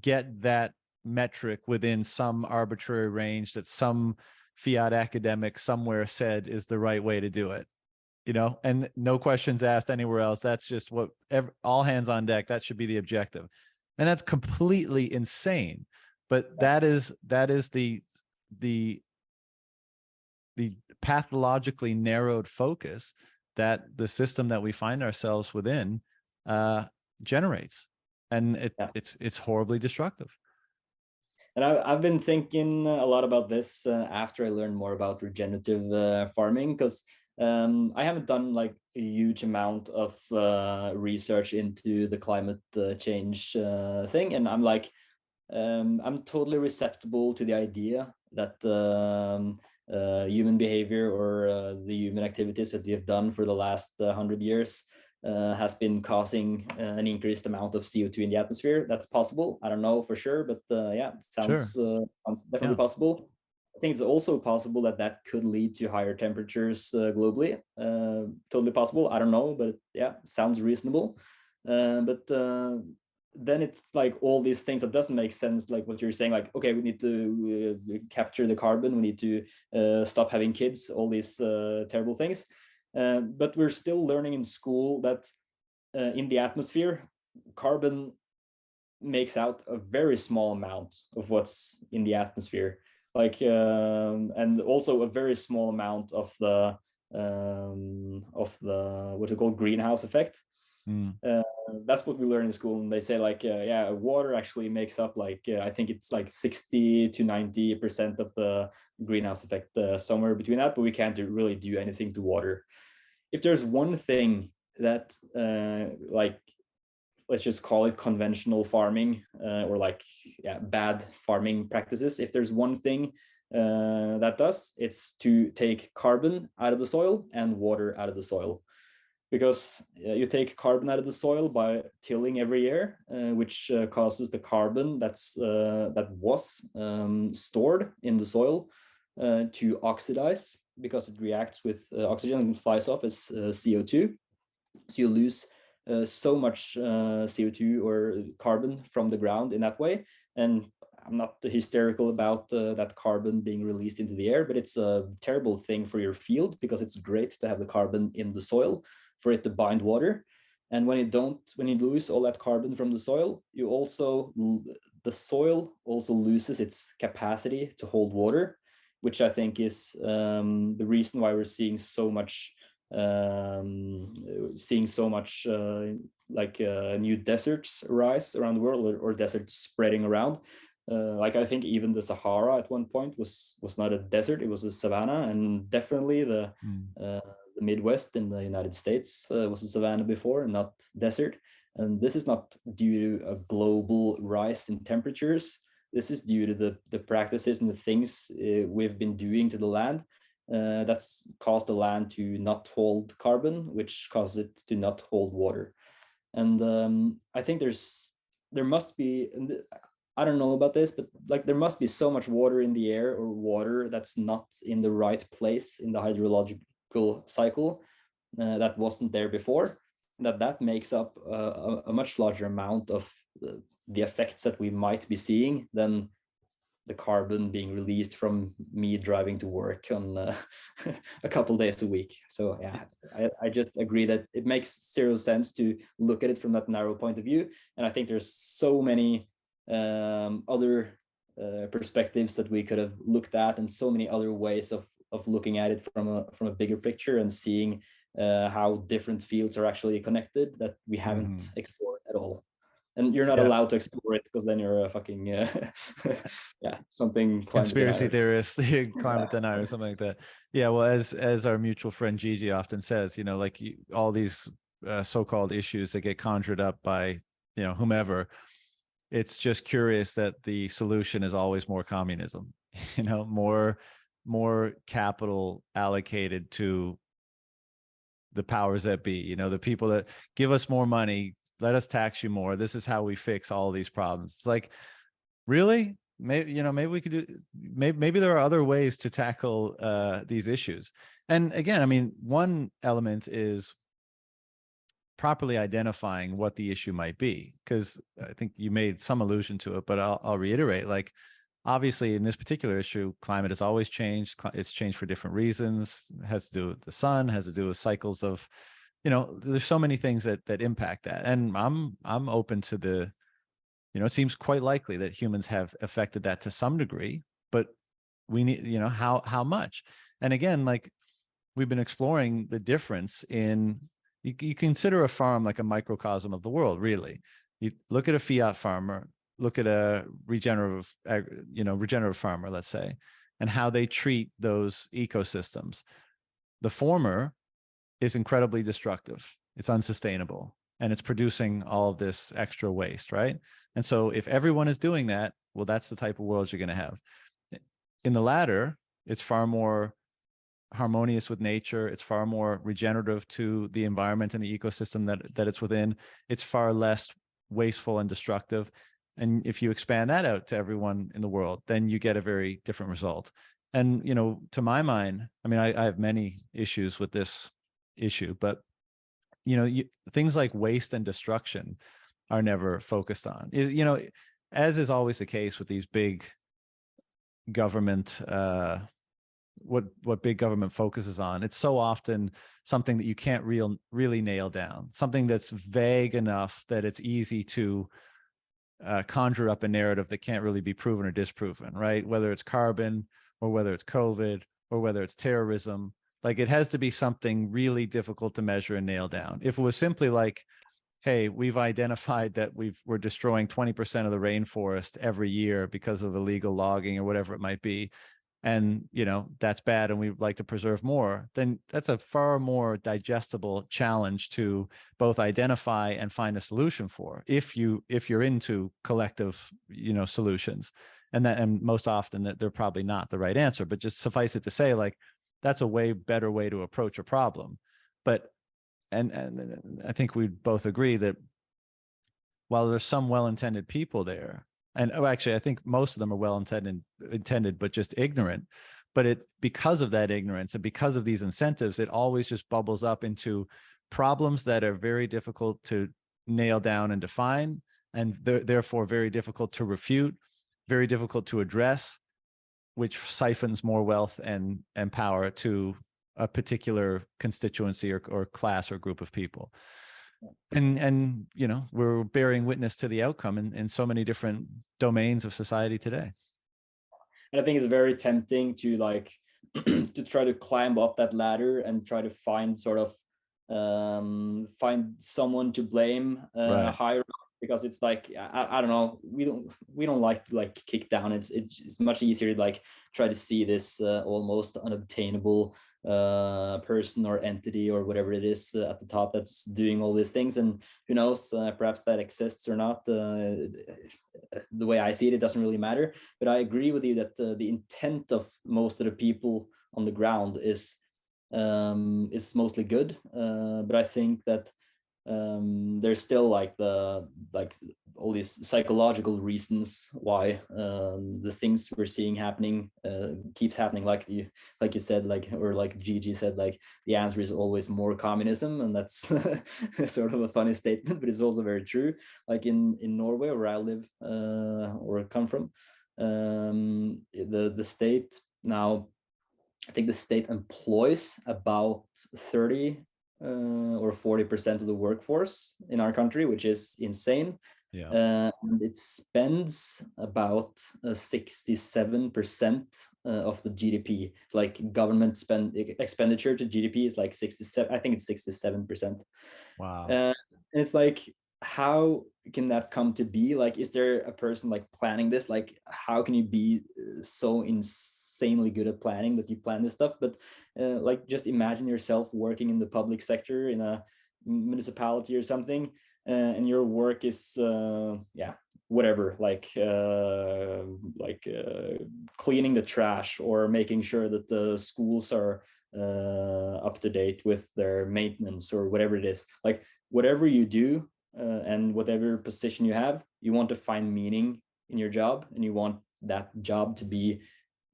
get that metric within some arbitrary range that some fiat academic somewhere said is the right way to do it, and no questions asked anywhere else. That's just all hands on deck. That should be the objective. And that's completely insane. But that is the pathologically narrowed focus that the system that we find ourselves within generates. And it's horribly destructive. And I've been thinking a lot about this after I learned more about regenerative farming, because I haven't done like a huge amount of research into the climate change thing. And I'm like, I'm totally receptible to the idea that human behavior or the human activities that we have done for the last 100 years has been causing an increased amount of CO2 in the atmosphere. That's possible. I don't know for sure, but yeah, it sounds definitely possible. I think it's also possible that could lead to higher temperatures globally. Totally possible. I don't know, but yeah, sounds reasonable. But then it's like all these things that doesn't make sense, like what you're saying, like, okay, we need to capture the carbon, we need to stop having kids, all these terrible things. But we're still learning in school that in the atmosphere, carbon makes out a very small amount of what's in the atmosphere, like and also a very small amount of the what you call greenhouse effect. Mm. That's what we learn in school, and they say like yeah, water actually makes up like I think it's like 60 to 90% of the greenhouse effect, somewhere between that, but we can't really do anything to water. If there's one thing that like, let's just call it conventional farming, or like, yeah, bad farming practices, if there's one thing that does, it's to take carbon out of the soil and water out of the soil. Because you take carbon out of the soil by tilling every year, which causes the carbon that was stored in the soil to oxidize, because it reacts with oxygen and flies off as CO2. So you lose so much CO2 or carbon from the ground in that way. And I'm not hysterical about that carbon being released into the air, but it's a terrible thing for your field, because it's great to have the carbon in the soil for it to bind water. And when you lose all that carbon from the soil, the soil also loses its capacity to hold water, which I think is the reason why we're seeing so much new deserts rise around the world, or deserts spreading around. Like I think even the Sahara at one point was not a desert; it was a savanna, and definitely the Midwest in the United States was a savanna before, and not desert. And this is not due to a global rise in temperatures. This is due to the practices and the things we've been doing to the land. That's caused the land to not hold carbon, which causes it to not hold water. And I think there must be, I don't know about this, but like there must be so much water in the air, or water that's not in the right place in the hydrological cycle that wasn't there before, that makes up a much larger amount of the effects that we might be seeing than the carbon being released from me driving to work on a couple days a week. So yeah, I just agree that it makes zero sense to look at it from that narrow point of view. And I think there's so many other perspectives that we could have looked at, and so many other ways of looking at it from a bigger picture, and seeing how different fields are actually connected, that we haven't explored at all. And you're not allowed to explore it, because then you're a fucking yeah, something conspiracy theorist, climate Yeah. denier, or something like that. Yeah, well, as our mutual friend Gigi often says, like all these so-called issues that get conjured up by whomever. It's just curious that the solution is always more communism, more capital allocated to the powers that be, the people that give us more money, let us tax you more. This is how we fix all these problems. It's like, really? Maybe, maybe we could do, maybe there are other ways to tackle these issues. And again, I mean, one element is properly identifying what the issue might be, because I think you made some allusion to it, but I'll reiterate, like, obviously in this particular issue, climate has always changed. It's changed for different reasons. It has to do with the sun, has to do with cycles of, there's so many things that impact that. And I'm open to the, it seems quite likely that humans have affected that to some degree, but we need, how much? And again, like, we've been exploring the difference in, you consider a farm like a microcosm of the world, really. You look at a fiat farmer, look at a regenerative farmer, let's say, and how they treat those ecosystems. The former is incredibly destructive. It's unsustainable, and it's producing all of this extra waste, right? And so if everyone is doing that, well, that's the type of world you're going to have. In the latter, it's far more harmonious with nature. It's far more regenerative to the environment and the ecosystem that it's within. It's far less wasteful and destructive. And if you expand that out to everyone in the world, then you get a very different result. And, to my mind, I mean, I have many issues with this issue, but, things like waste and destruction are never focused on. As is always the case with these big government, what big government focuses on, it's so often something that you can't really nail down, something that's vague enough that it's easy to conjure up a narrative that can't really be proven or disproven, right? Whether it's carbon, or whether it's COVID, or whether it's terrorism, like, it has to be something really difficult to measure and nail down. If it was simply like, hey, we've identified that we're destroying 20% of the rainforest every year because of illegal logging or whatever it might be, and that's bad and we'd like to preserve more, then that's a far more digestible challenge to both identify and find a solution for, if you're into collective solutions. And most often that they're probably not the right answer, but just suffice it to say, like, that's a way better way to approach a problem. But and I think we both agree that while there's some well-intended people there, and actually I think most of them are well-intended but just ignorant, but because of that ignorance and because of these incentives, it always just bubbles up into problems that are very difficult to nail down and define, and therefore very difficult to refute, very difficult to address, which siphons more wealth and power to a particular constituency or class or group of people. And we're bearing witness to the outcome in so many different domains of society today. And I think it's very tempting to like to try to climb up that ladder and try to find find someone to blame Right. higher up, because it's like I don't know, we don't like to like kick down. It's much easier to like try to see this almost unobtainable person or entity or whatever it is at the top that's doing all these things. And who knows, perhaps that exists or not. The way I see it, it doesn't really matter. But I agree with you that the intent of most of the people on the ground is mostly good. But I think that there's still like all these psychological reasons why the things we're seeing happening keeps happening, like you said, or like Gigi said, like the answer is always more communism. And that's sort of a funny statement, but it's also very true. Like in Norway, where I live or come from, the state now, I think the state employs about 30 or 40% of the workforce in our country, which is insane. Yeah. And it spends about 67% of the GDP. It's like government expenditure to GDP is like 67. I think it's 67%. Wow. And it's like, how can that come to be? Like, is there a person like planning this? Like, how can you be so insanely good at planning that you plan this stuff? But like, just imagine yourself working in the public sector in a municipality or something, and your work is whatever, cleaning the trash or making sure that the schools are up to date with their maintenance or whatever it is. Like, whatever you do and whatever position you have, you want to find meaning in your job, and you want that job to be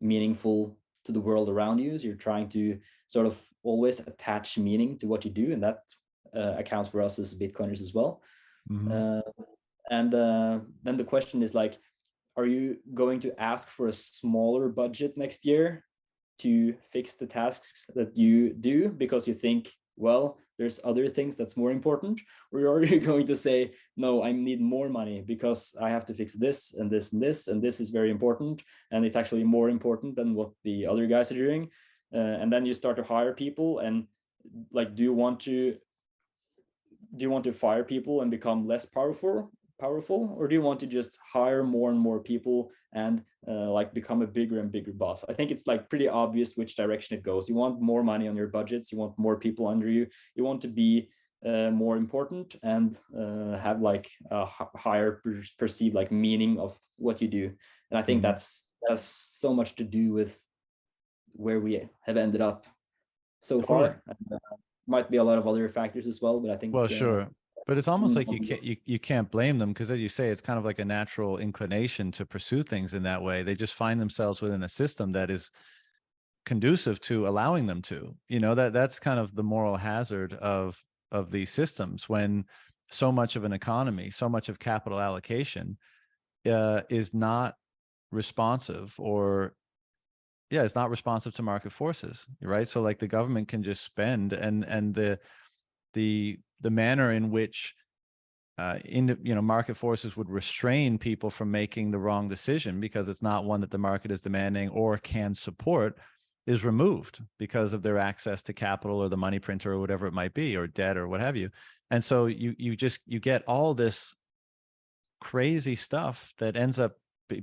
meaningful to the world around you. So you're trying to sort of always attach meaning to what you do, and that accounts for us as Bitcoiners as well. Mm-hmm. And then the question is like, are you going to ask for a smaller budget next year to fix the tasks that you do because you think, well, there's other things that's more important? Or are you going to say, no, I need more money because I have to fix this and this and this, and this is very important, and it's actually more important than what the other guys are doing? And then you start to hire people, and like, do you want to fire people and become less powerful, or do you want to just hire more and more people and like become a bigger and bigger boss? I think it's like pretty obvious which direction it goes. You want more money on your budgets, you want more people under you, you want to be more important and have like a higher perceived like meaning of what you do. And I think Mm-hmm. that has so much to do with where we have ended up so Totally. far. Might be a lot of other factors as well, but I think Well, sure. But it's almost like you can't blame them, because as you say, it's kind of like a natural inclination to pursue things in that way. They just find themselves within a system that is conducive to allowing them to. That's kind of the moral hazard of these systems, when so much of an economy, so much of capital allocation is not responsive, or it's not responsive to market forces, right? So like the government can just spend, and the manner in which market forces would restrain people from making the wrong decision because it's not one that the market is demanding or can support, is removed because of their access to capital or the money printer or whatever it might be, or debt or what have you. And so you get all this crazy stuff that ends up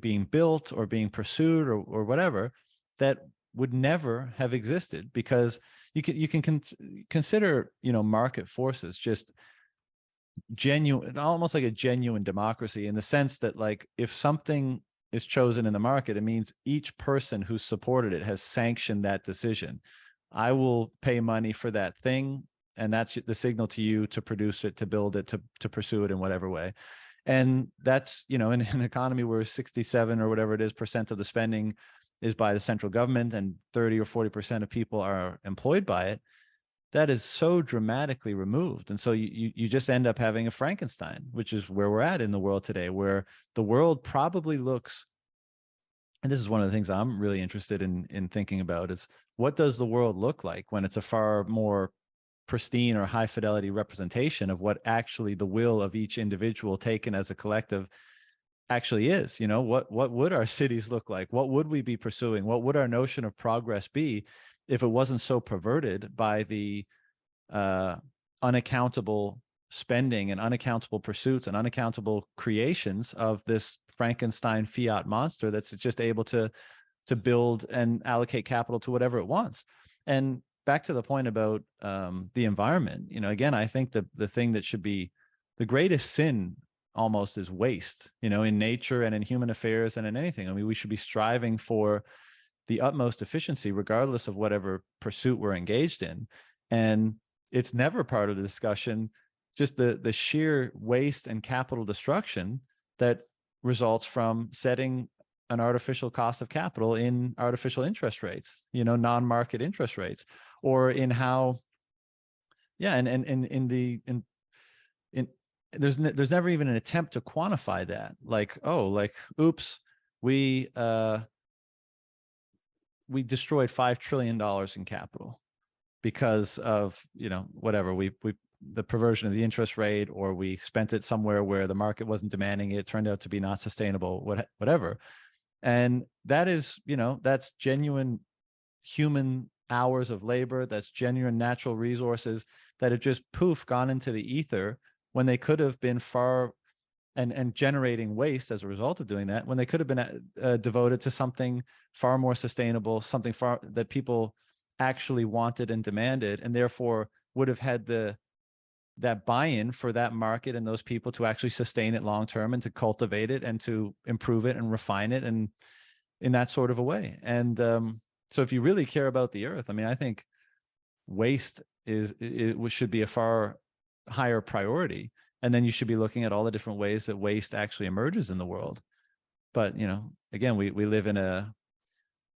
being built or being pursued or whatever, that would never have existed, because you can consider, you know, market forces just genuine, almost like a genuine democracy, in the sense that, like, if something is chosen in the market, it means each person who supported it has sanctioned that decision. I will pay money for that thing, and that's the signal to you to produce it, to build it, to pursue it in whatever way. And that's, you know, in an economy where 67 or whatever it is % of the spending is by the central government and 30 or 40% of people are employed by it, that is so dramatically removed. And so you just end up having a Frankenstein, which is where we're at in the world today, where the world probably looks, and this is one of the things I'm really interested in thinking about, is what does the world look like when it's a far more pristine or high fidelity representation of what actually the will of each individual taken as a collective actually is. You know, what would our cities look like? What would we be pursuing? What would our notion of progress be if it wasn't so perverted by the unaccountable spending and unaccountable pursuits and unaccountable creations of this Frankenstein fiat monster that's just able to build and allocate capital to whatever it wants? And back to the point about the environment, you know, again, I think the thing that should be the greatest sin almost is waste, you know, in nature and in human affairs and in anything. I mean, we should be striving for the utmost efficiency, regardless of whatever pursuit we're engaged in. And it's never part of the discussion, just the sheer waste and capital destruction that results from setting an artificial cost of capital in artificial interest rates, you know, non-market interest rates, or in how, yeah, and in there's never even an attempt to quantify that. Like, oh, like, oops, we destroyed $5 trillion in capital because of, you know, whatever, we the perversion of the interest rate, or we spent it somewhere where the market wasn't demanding it, turned out to be not sustainable, whatever. And that is, you know, that's genuine human hours of labor, that's genuine natural resources that have just poof gone into the ether, when they could have been far, and generating waste as a result of doing that, when they could have been devoted to something far more sustainable, something far that people actually wanted and demanded, and therefore would have had that buy-in for that market and those people to actually sustain it long term, and to cultivate it and to improve it and refine it, and in that sort of a way. And so if you really care about the earth, I mean, I think waste should be a far higher priority. And then you should be looking at all the different ways that waste actually emerges in the world. But, you know, again, we live in a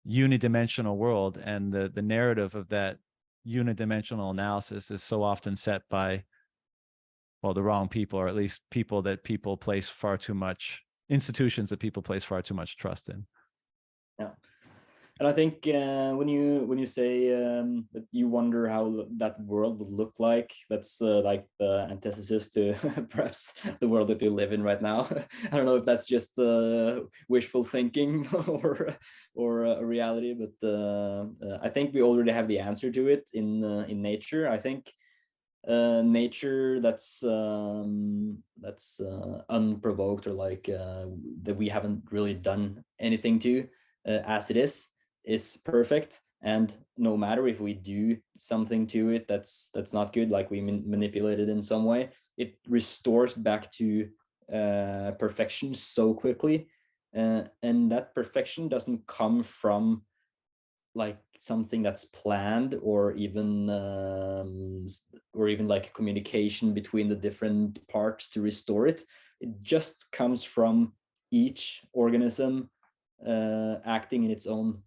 unidimensional world, and the narrative of that unidimensional analysis is so often set by, well, the wrong people, or at least people that people place far too much, institutions that people place far too much trust in. Yeah. And I think when you say that you wonder how that world would look like, that's like the antithesis to perhaps the world that we live in right now. I don't know if that's just wishful thinking or a reality, but I think we already have the answer to it in nature. I think nature that's unprovoked, or like that we haven't really done anything to, as it is perfect. And no matter if we do something to it that's not good, like we manipulate it in some way, it restores back to perfection so quickly. And that perfection doesn't come from like something that's planned, or even like communication between the different parts to restore it. It just comes from each organism acting in its own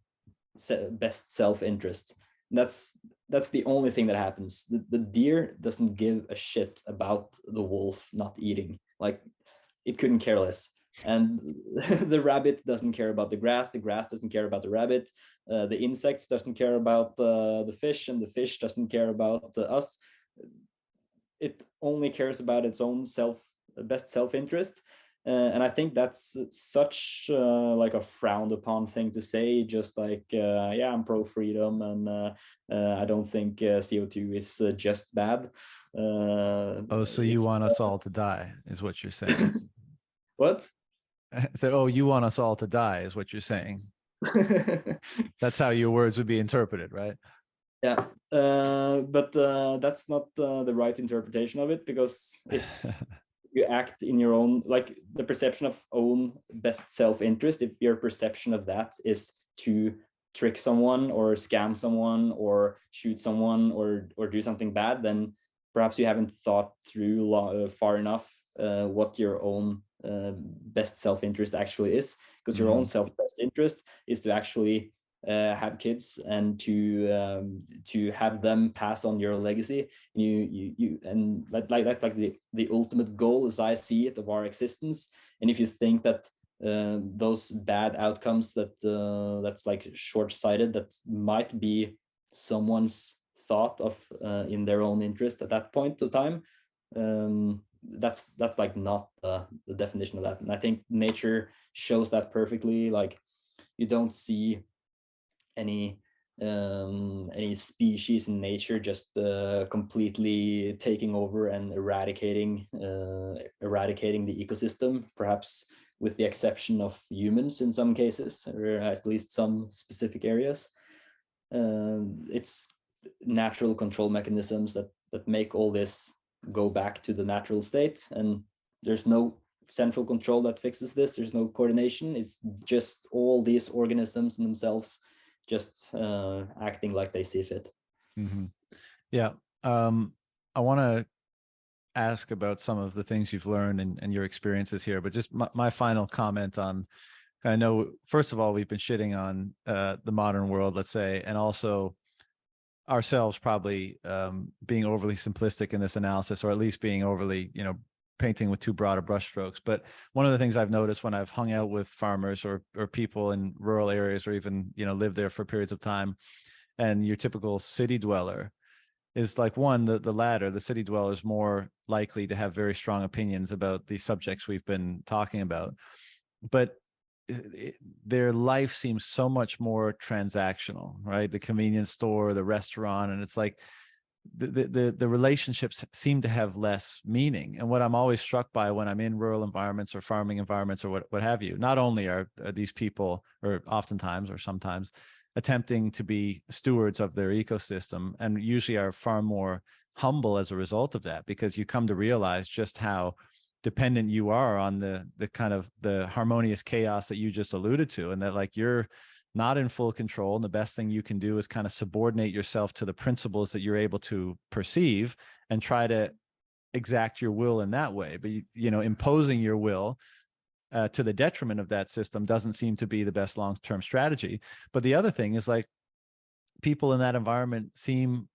best self-interest. That's the only thing that happens. The deer doesn't give a shit about the wolf not eating. Like, it couldn't care less. And the rabbit doesn't care about the grass doesn't care about the rabbit, the insects doesn't care about the fish, and the fish doesn't care about us. It only cares about its own best self-interest. And I think that's such like a frowned upon thing to say, just like, yeah, I'm pro freedom, and I don't think CO2 is just bad. Oh, so you It's want us all to die, is what you're saying. what? So, oh, you want us all to die, is what you're saying. That's how your words would be interpreted, right? Yeah, but that's not the right interpretation of it, because if you act in your own, like the perception of own best self-interest, if your perception of that is to trick someone or scam someone or shoot someone or do something bad, then perhaps you haven't thought through far enough what your own best self-interest actually is, because your own self-best interest is to actually have kids and to have them pass on your legacy. And that's like the ultimate goal, as I see it, of our existence. And if you think that those bad outcomes, that's like short-sighted, that might be someone's thought of in their own interest at that point of time, that's like not the definition of that. And I think nature shows that perfectly. Like, you don't see any species in nature just completely taking over and eradicating the ecosystem, perhaps with the exception of humans in some cases, or at least some specific areas. It's natural control mechanisms that make all this go back to the natural state, and there's no central control that fixes this. There's no coordination. It's just all these organisms in themselves just acting like they see fit. Mm-hmm. Yeah. I want to ask about some of the things you've learned and your experiences here, but just my final comment on, I know, first of all, we've been shitting on the modern world, let's say, and also ourselves probably being overly simplistic in this analysis, or at least being overly, painting with too broad of brushstrokes. But one of the things I've noticed when I've hung out with farmers or people in rural areas, or even, lived there for periods of time, and your typical city dweller is like, one, the latter, the city dweller is more likely to have very strong opinions about the subjects we've been talking about. But their life seems so much more transactional, right? The convenience store, the restaurant, and it's like the relationships seem to have less meaning. And what I'm always struck by when I'm in rural environments or farming environments or what have you, not only are these people, or oftentimes or sometimes, attempting to be stewards of their ecosystem, and usually are far more humble as a result of that, because you come to realize just how dependent you are on the kind of the harmonious chaos that you just alluded to, and that, like, you're not in full control, and the best thing you can do is kind of subordinate yourself to the principles that you're able to perceive and try to exact your will in that way. But imposing your will to the detriment of that system doesn't seem to be the best long-term strategy. But the other thing is, like, people in that environment seem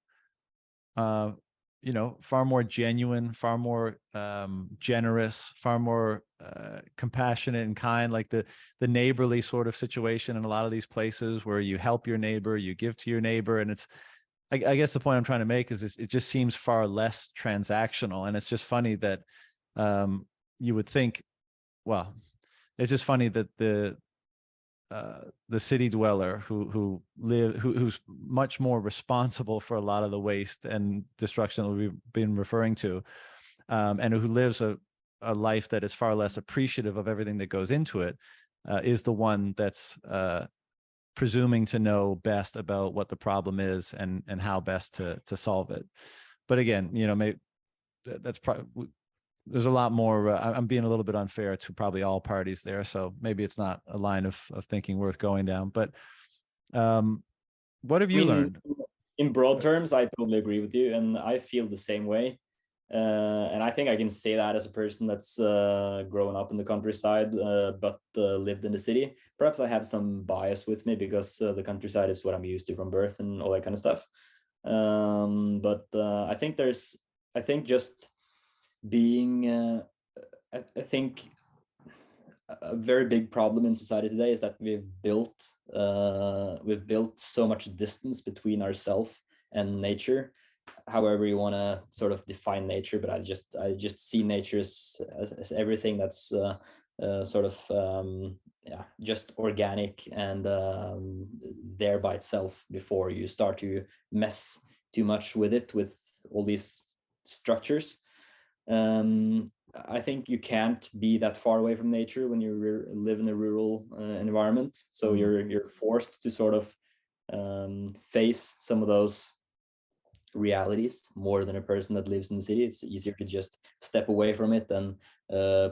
far more genuine, far more generous, far more compassionate and kind, like the neighborly sort of situation in a lot of these places where you help your neighbor, you give to your neighbor. And it's, I guess the point I'm trying to make is it just seems far less transactional. And it's just funny that you would think, well, it's just funny that the city dweller who's much more responsible for a lot of the waste and destruction that we've been referring to, and who lives a life that is far less appreciative of everything that goes into it, is the one that's presuming to know best about what the problem is and how best to solve it. But again, maybe that's probably, there's a lot more. I'm being a little bit unfair to probably all parties there, so maybe it's not a line of thinking worth going down. But what have you learned? In broad terms, I totally agree with you, and I feel the same way. And I think I can say that as a person that's grown up in the countryside, but lived in the city. Perhaps I have some bias with me because the countryside is what I'm used to from birth and all that kind of stuff. But I think just being, I think a very big problem in society today is that we've built so much distance between ourselves and nature, however you want to sort of define nature. But I just see nature as everything that's sort of yeah, just organic and there by itself before you start to mess too much with it, with all these structures. I think you can't be that far away from nature when you live in a rural environment. So you're forced to sort of face some of those realities more than a person that lives in the city. It's easier to just step away from it and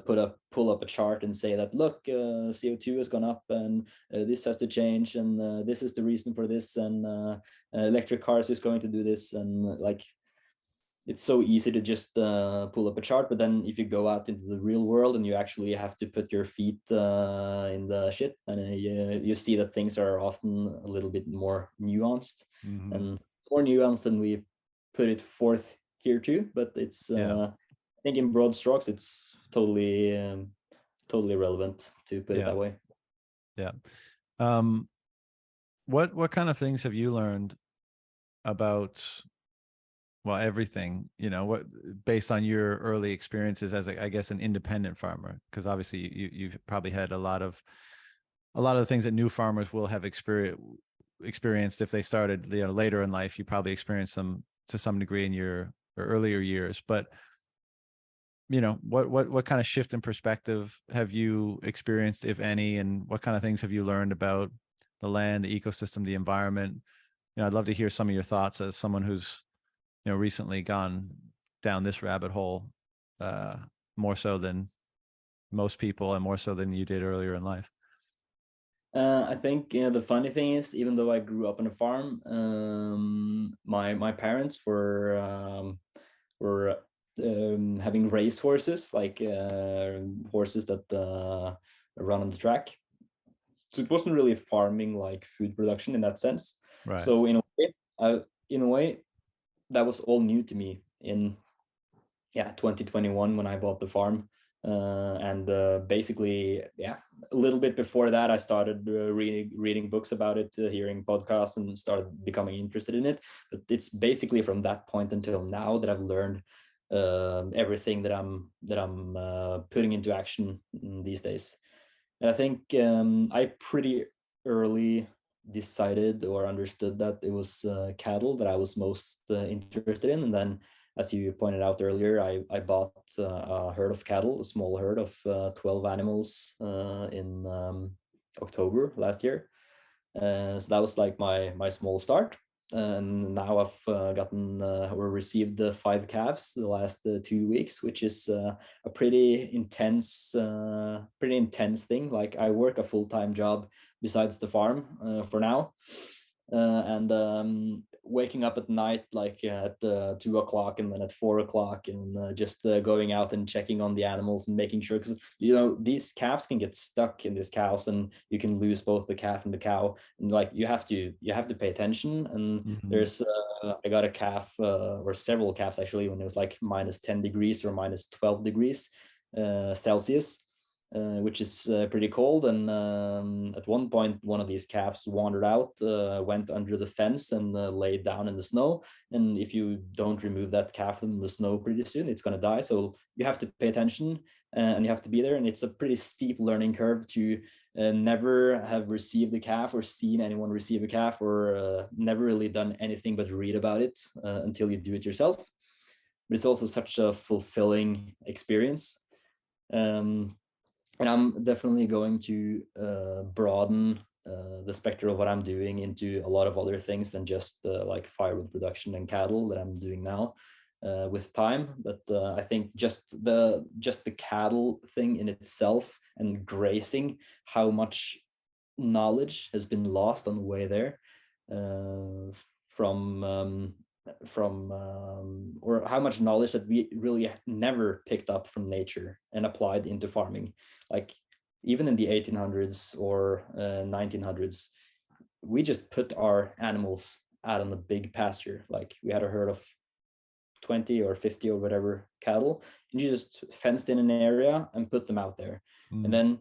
pull up a chart and say that, look, CO2 has gone up and this has to change, and this is the reason for this, and electric cars is going to do this, and like, it's so easy to just pull up a chart. But then if you go out into the real world and you actually have to put your feet in the shit, and you see that things are often a little bit more nuanced, and more nuanced than we put it forth here too. But it's I think in broad strokes it's totally totally relevant to put it that way. Yeah. What kind of things have you learned about, well, everything, you know, what, based on your early experiences as I guess an independent farmer? Because obviously you've probably had a lot of the things that new farmers will have experienced if they started, you know, later in life. You probably experienced them to some degree in your earlier years, but you know, what kind of shift in perspective have you experienced, if any, and what kind of things have you learned about the land, the ecosystem, the environment? You know, I'd love to hear some of your thoughts as someone who's, you know, recently gone down this rabbit hole, more so than most people and more so than you did earlier in life. I think, you know, the funny thing is, even though I grew up on a farm, my parents were having race horses, like horses that run on the track. So it wasn't really farming like food production in that sense. Right. So in a way, that was all new to me in 2021 when I bought the farm. And basically, a little bit before that, I started reading books about it, hearing podcasts, and started becoming interested in it. But it's basically from that point until now that I've learned everything that I'm putting into action these days. And I think I pretty early decided or understood that it was cattle that I was most interested in. And then, as you pointed out earlier, I bought a herd of cattle, a small herd of 12 animals in October last year. So that was like my small start. And now I've gotten or received the 5 calves the last 2 weeks, which is a pretty intense thing. Like, I work a full-time job besides the farm for now. And waking up at night, like at 2 o'clock and then at 4 o'clock, and just going out and checking on the animals and making sure, because, you know, these calves can get stuck in this cows and you can lose both the calf and the cow, and like you have to pay attention. And there's I got a calf or several calves actually when it was like minus 10 degrees or minus 12 degrees Celsius, which is pretty cold. And at one point, one of these calves wandered out, went under the fence, and laid down in the snow. And if you don't remove that calf from the snow pretty soon, it's going to die. So you have to pay attention and you have to be there. And it's a pretty steep learning curve to never have received a calf or seen anyone receive a calf, or never really done anything but read about it until you do it yourself. But it's also such a fulfilling experience. And I'm definitely going to broaden the spectrum of what I'm doing into a lot of other things than just like firewood production and cattle that I'm doing now with time. But I think just the cattle thing in itself and grazing, how much knowledge has been lost on the way there or how much knowledge that we really never picked up from nature and applied into farming. Like, even in the 1800s or 1900s, we just put our animals out on the big pasture. Like, we had a herd of 20 or 50 or whatever cattle, and you just fenced in an area and put them out there. And then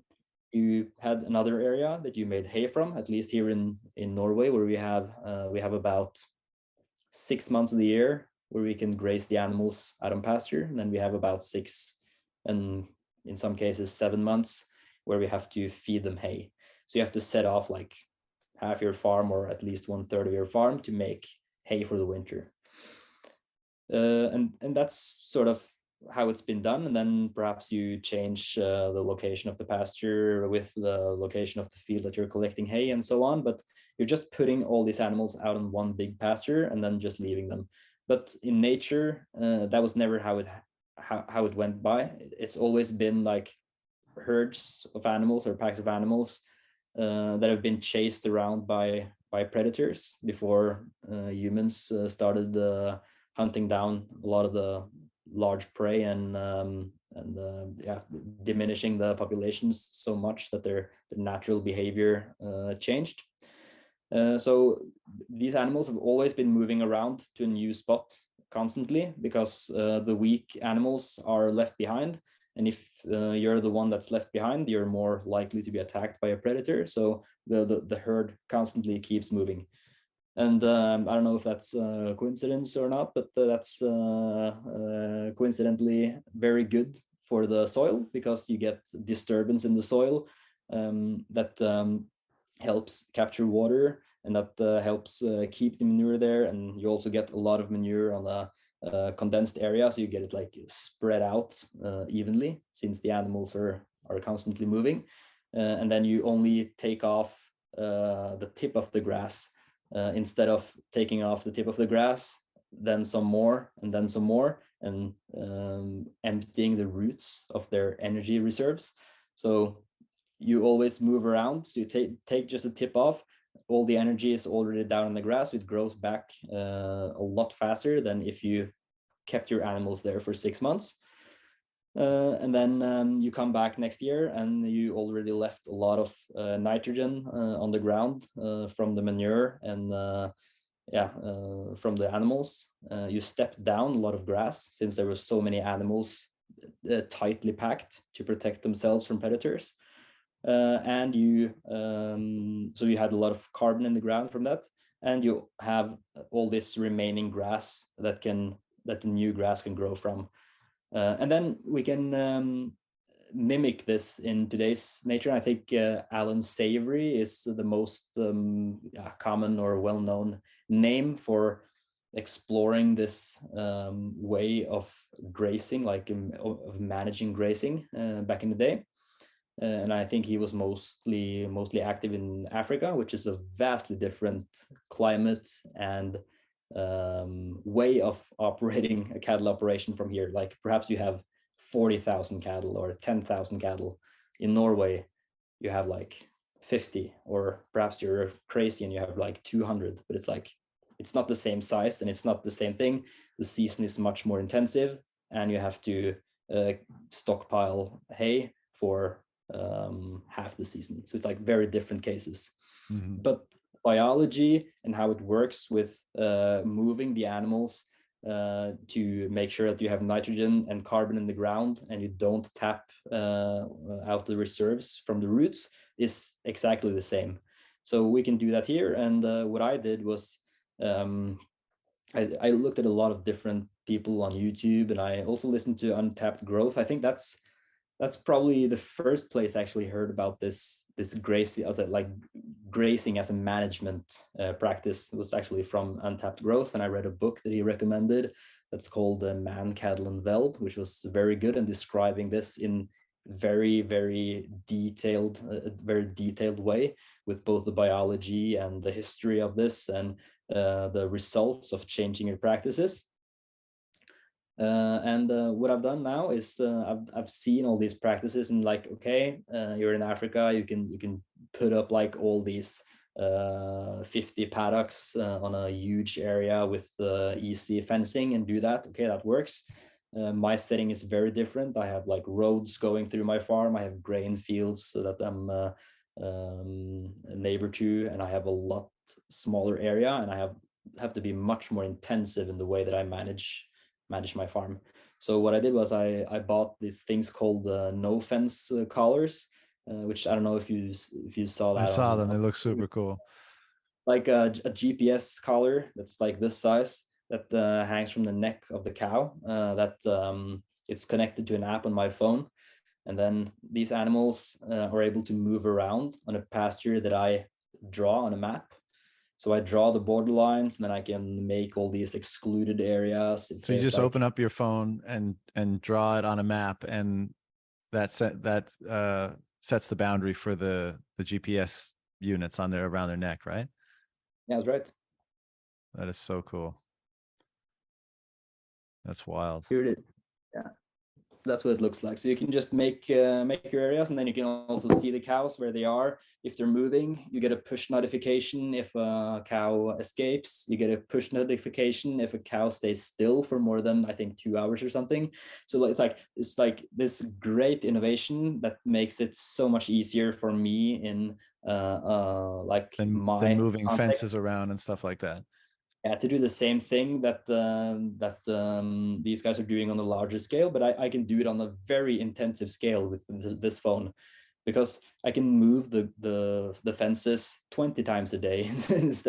you had another area that you made hay from, at least here in Norway, where we have about 6 months of the year where we can graze the animals out on pasture. And then we have about 6, and in some cases 7 months where we have to feed them hay. So you have to set off like half your farm or at least 1/3 of your farm to make hay for the winter. And that's sort of how it's been done. And then perhaps you change the location of the pasture with the location of the field that you're collecting hay and so on. But you're just putting all these animals out on one big pasture and then just leaving them. But in nature, that was never how it went by. It's always been like herds of animals or packs of animals that have been chased around by predators before humans started hunting down a lot of the large prey and yeah, diminishing the populations so much that their natural behavior changed. So these animals have always been moving around to a new spot constantly because the weak animals are left behind. And if you're the one that's left behind, you're more likely to be attacked by a predator. So the herd constantly keeps moving. And I don't know if that's a coincidence or not, but that's coincidentally very good for the soil because you get disturbance in the soil that helps capture water, and that helps keep the manure there. And you also get a lot of manure on a condensed area, so you get it like spread out evenly since the animals are constantly moving. And then you only take off the tip of the grass instead of taking off the tip of the grass, then some more, and then some more, and emptying the roots of their energy reserves. So you always move around. So you take just a tip off, all the energy is already down in the grass. It grows back a lot faster than if you kept your animals there for 6 months. And then you come back next year and you already left a lot of nitrogen on the ground from the manure and from the animals. You stepped down a lot of grass since there were so many animals tightly packed to protect themselves from predators. And you so you had a lot of carbon in the ground from that, and you have all this remaining grass that the new grass can grow from. And then we can mimic this in today's nature. I think Alan Savory is the most common or well-known name for exploring this way of grazing, like of managing grazing back in the day. And I think he was mostly active in Africa, which is a vastly different climate and way of operating a cattle operation from here. Like perhaps you have 40,000 cattle or 10,000 cattle. In Norway, you have like 50, or perhaps you're crazy and you have like 200, but it's not the same size and it's not the same thing. The season is much more intensive and you have to stockpile hay for half the season. So it's like very different cases. Mm-hmm. But biology and how it works with moving the animals to make sure that you have nitrogen and carbon in the ground and you don't tap out the reserves from the roots is exactly the same. So we can do that here. And what I did was I looked at a lot of different people on YouTube, and I also listened to Untapped Growth. I think that's probably the first place I actually heard about this grazing, like grazing as a management practice. It was actually from Untapped Growth, and I read a book that he recommended that's called Man, Cattle, and Veld, which was very good and describing this in very, very detailed way with both the biology and the history of this and the results of changing your practices. And what I've done now is I've seen all these practices and like, okay, you're in Africa, you can put up like all these 50 paddocks on a huge area with easy fencing and do that. Okay, that works. My setting is very different. I have like roads going through my farm. I have grain fields that I'm a neighbor to, and I have a lot smaller area, and I have to be much more intensive in the way that I manage my farm. So what I did was I bought these things called no fence collars, which I don't know if you saw that. I saw them. They look super cool. Like a GPS collar that's like this size that hangs from the neck of the cow. That it's connected to an app on my phone. And then these animals are able to move around on a pasture that I draw on a map. So I draw the borderlines, and then I can make all these excluded areas. If So you there's just like, open up your phone and draw it on a map, and that sets the boundary for the GPS units on there around their neck, right? yeah, that's right. That is so cool. That's wild. Here it is. Yeah, that's what it looks like. So you can just make your areas, and then you can also see the cows where they are. If they're moving, you get a push notification. If a cow escapes, you get a push notification if a cow stays still for more than, I think, 2 hours or something. So it's like this great innovation that makes it so much easier for me in like Then my moving context. fences around and stuff like that. Yeah, to do the same thing that these guys are doing on a larger scale, but I can do it on a very intensive scale with this phone, because I can move the fences 20 times a day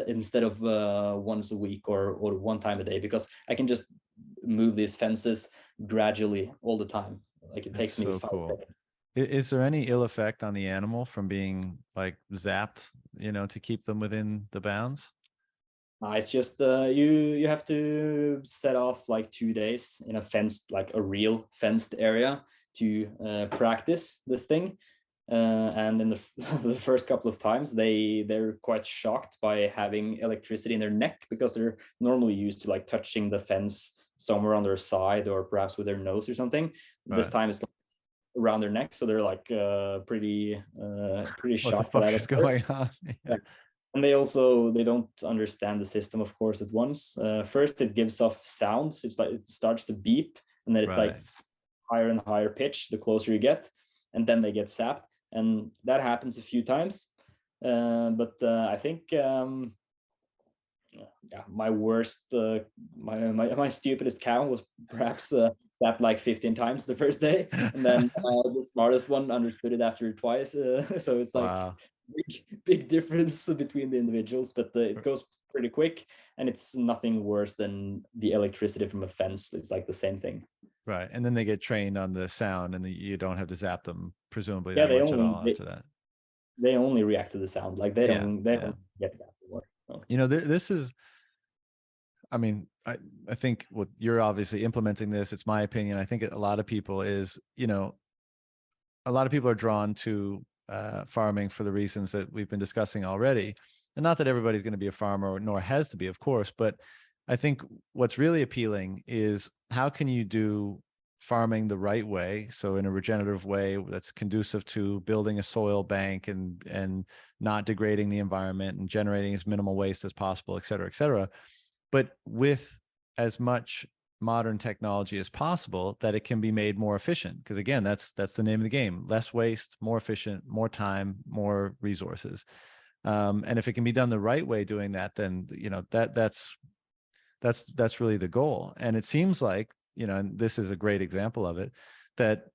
instead of once a week or 1 time a day, because I can just move these fences gradually all the time. Like it takes me so 5 cool. seconds. Is there any ill effect on the animal from being like zapped, to keep them within the bounds? It's just you have to set off like 2 days in a fenced, like a real fenced area to practice this thing. And in the, the first couple of times, they're quite shocked by having electricity in their neck, because they're normally used to like touching the fence somewhere on their side or perhaps with their nose or something. This Right. time it's like around their neck, so they're like pretty What the shocked by fuck that is at first. going on? Yeah. Yeah. And they don't understand the system, of course, at once. First it gives off sound, so it's like it starts to beep, and then it like Right. higher and higher pitch the closer you get, and then they get sapped, and that happens a few times. But I think yeah, my worst my stupidest cow was perhaps sapped like 15 times the first day, and then the smartest one understood it after twice. So it's like Wow. big difference between the individuals, but it goes pretty quick, and it's nothing worse than the electricity from a fence. It's like the same thing. Right. And then they get trained on the sound, and you don't have to zap them presumably Yeah, that much at all after that. they only react to the sound. Like Yeah. they Yeah. don't get zapped anymore. So. This is, I mean, I think what you're obviously implementing this, it's my opinion. I think a lot of people is, a lot of people are drawn to farming for the reasons that we've been discussing already. And not that everybody's going to be a farmer, nor has to be, of course, but I think what's really appealing is how can you do farming the right way, so in a regenerative way that's conducive to building a soil bank and not degrading the environment and generating as minimal waste as possible, et cetera, but with as much modern technology as possible that it can be made more efficient, because again, that's the name of the game: less waste, more efficient, more time, more resources. And if it can be done the right way doing that, then that's really the goal. And it seems like, and this is a great example of it, that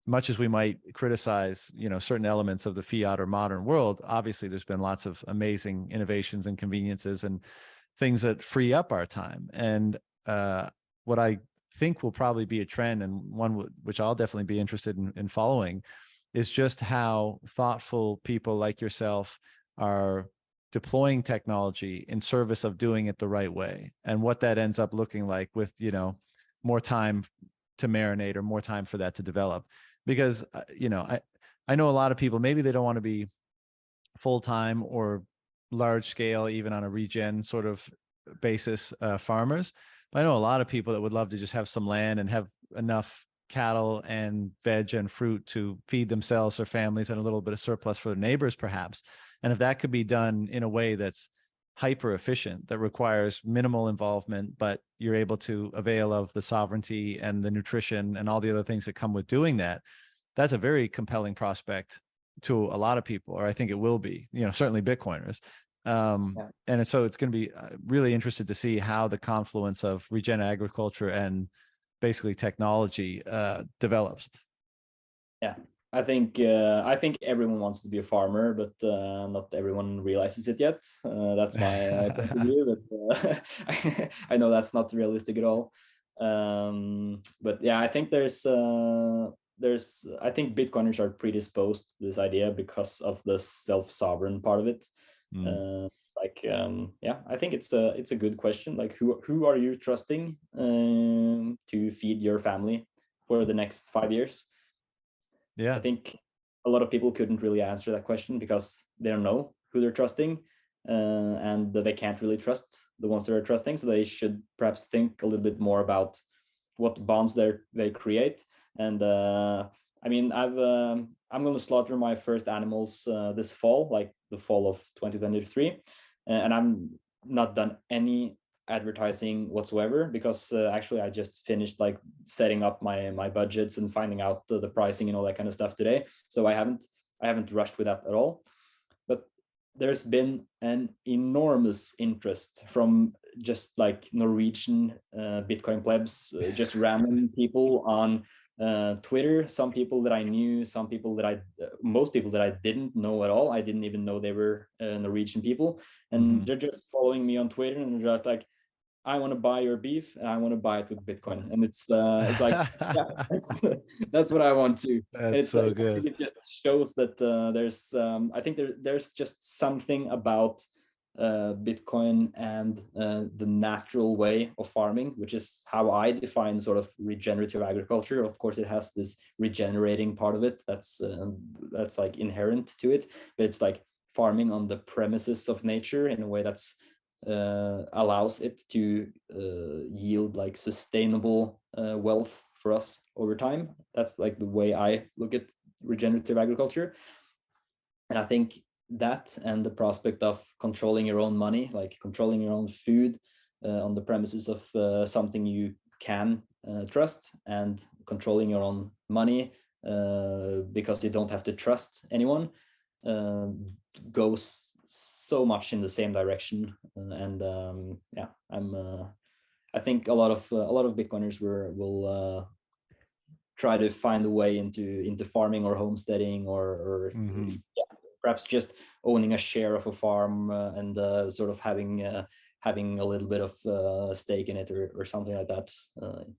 much as we might criticize, certain elements of the fiat or modern world, obviously there's been lots of amazing innovations and conveniences and things that free up our time. And what I think will probably be a trend, and one which I'll definitely be interested in following, is just how thoughtful people like yourself are deploying technology in service of doing it the right way, and what that ends up looking like with, more time to marinate or more time for that to develop. Because, I know a lot of people, maybe they don't want to be full-time or large scale, even on a regen sort of basis, farmers. But I know a lot of people that would love to just have some land and have enough cattle and veg and fruit to feed themselves, their families, and a little bit of surplus for their neighbors, perhaps. And if that could be done in a way that's hyper efficient, that requires minimal involvement, but you're able to avail of the sovereignty and the nutrition and all the other things that come with doing that, that's a very compelling prospect to a lot of people, or I think it will be, certainly Bitcoiners. Yeah. And so it's going to be really interested to see how the confluence of regen agriculture and basically technology develops. Yeah, I think everyone wants to be a farmer, but not everyone realizes it yet. That's my point of view, but I know that's not realistic at all. But yeah, I think there's I think Bitcoiners are predisposed to this idea because of the self-sovereign part of it. Mm. Yeah, I think it's a good question. Like, who are you trusting to feed your family for the next 5 years? I Yeah. think a lot of people couldn't really answer that question because they don't know who they're trusting, and they can't really trust the ones they're trusting. So they should perhaps think a little bit more about what bonds they create. And I mean, I'm going to slaughter my first animals this fall, like the fall of 2023, and I'm not done any advertising whatsoever because actually I just finished like setting up my budgets and finding out the pricing and all that kind of stuff today. So I haven't rushed with that at all. But there's been an enormous interest from just like Norwegian Bitcoin plebs, just random people on Twitter, some people that I knew, some people that most people that I didn't know at all. I didn't even know they were Norwegian people. And they're just following me on Twitter and they're just like, I want to buy your beef and I want to buy it with Bitcoin. And it's like, yeah, that's what I want to. And That's so I good. think it just shows that there's I think there's just something about Bitcoin and the natural way of farming, which is how I define sort of regenerative agriculture. Of course, it has this regenerating part of it that's like inherent to it, but it's like farming on the premises of nature in a way that's allows it to yield like sustainable wealth for us over time. That's like the way I look at regenerative agriculture. And I think that and the prospect of controlling your own money, like controlling your own food on the premises of something you can trust, and controlling your own money because you don't have to trust anyone, goes so much in the same direction. Yeah, I think a lot of Bitcoiners will try to find a way into farming or homesteading or yeah, perhaps just owning a share of a farm and sort of having a little bit of stake in it or something like that in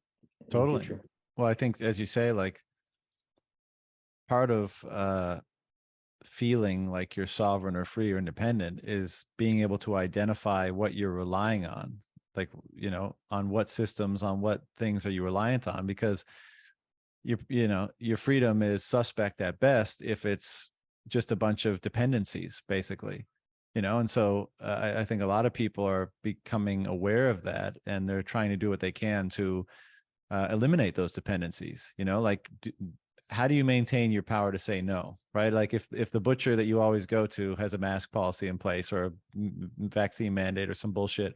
Totally. the future. Well, I think, as you say, like part of feeling like you're sovereign or free or independent is being able to identify what you're relying on, like, you know, on what systems, on what things are you reliant on, because your freedom is suspect at best if it's just a bunch of dependencies, basically, you know. And so I think a lot of people are becoming aware of that, and they're trying to do what they can to eliminate those dependencies, you know, like how do you maintain your power to say no, right? Like if the butcher that you always go to has a mask policy in place or a vaccine mandate or some bullshit,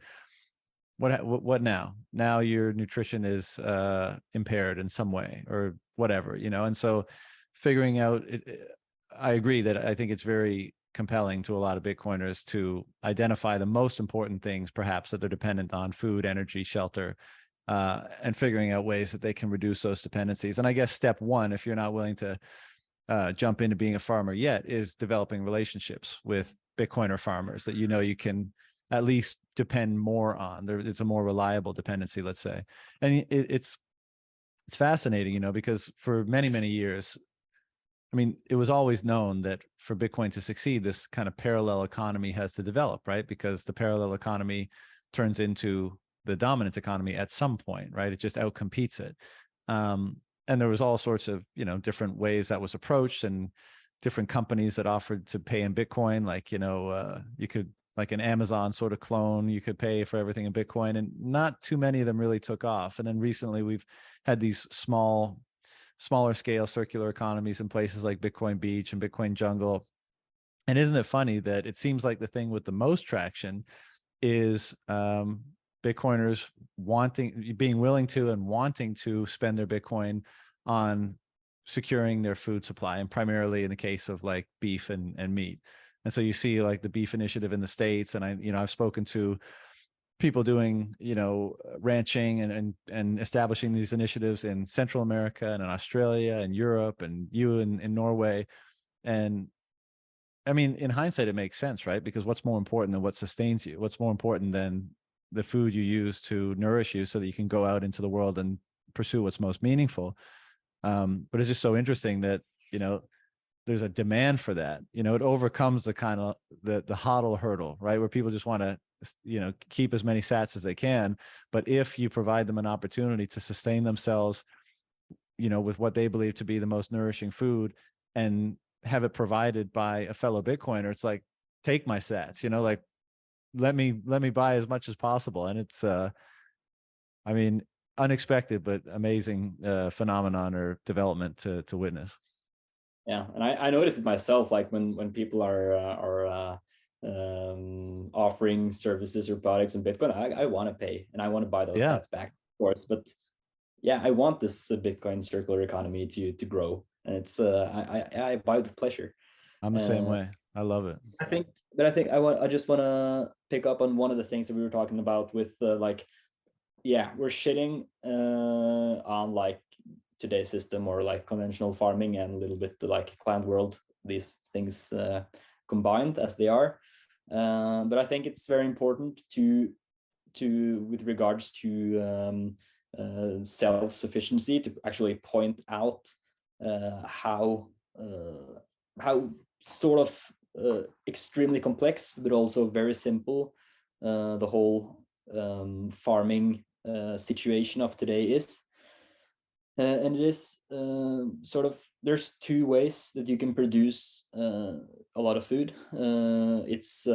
what now? Now your nutrition is impaired in some way or whatever, you know. And so figuring out, I agree that I think it's very compelling to a lot of Bitcoiners to identify the most important things, perhaps, that they're dependent on: food, energy, shelter, and figuring out ways that they can reduce those dependencies. And I guess step one, if you're not willing to jump into being a farmer yet, is developing relationships with Bitcoiner farmers that you know you can at least depend more on. It's a more reliable dependency, let's say. And it's fascinating, you know, because for many, many years, I mean, it was always known that for Bitcoin to succeed, this kind of parallel economy has to develop, right? Because the parallel economy turns into the dominant economy at some point, right? It just outcompetes it. And there was all sorts of, you know, different ways that was approached, and different companies that offered to pay in Bitcoin. Like, you know, you could, like an Amazon sort of clone, you could pay for everything in Bitcoin, and not too many of them really took off. And then recently we've had these smaller scale circular economies in places like Bitcoin Beach and Bitcoin Jungle. And isn't it funny that it seems like the thing with the most traction is Bitcoiners being willing to and wanting to spend their Bitcoin on securing their food supply, and primarily in the case of like beef and meat. And so you see like the beef initiative in the States, and I've spoken to people doing, you know, ranching and establishing these initiatives in Central America and in Australia and Europe, and you in Norway. And I mean, in hindsight, it makes sense, right? Because what's more important than what sustains you? What's more important than the food you use to nourish you so that you can go out into the world and pursue what's most meaningful? But it's just so interesting that, you know, there's a demand for that. You know, it overcomes the kind of the hodl hurdle, right? Where people just want to, you know, keep as many sats as they can. But if you provide them an opportunity to sustain themselves, you know, with what they believe to be the most nourishing food, and have it provided by a fellow Bitcoiner, it's like, take my sats, you know, like, let me buy as much as possible. And it's I mean, unexpected but amazing phenomenon or development to witness. Yeah, and I noticed it myself, like when people are offering services or products in Bitcoin, I want to pay and I want to buy those Yeah, sats back, of course. But yeah, I want this Bitcoin circular economy to grow, and it's I buy with pleasure. I'm the same Uh, way. I love it. I just want to pick up on one of the things that we were talking about with like, yeah, we're shitting on like today's system or like conventional farming and a little bit like plant world, these things combined as they are. But I think it's very important to with regards to self-sufficiency, to actually point out how sort of extremely complex but also very simple the whole farming situation of today is. And it is sort of, there's two ways that you can produce a lot of food. It's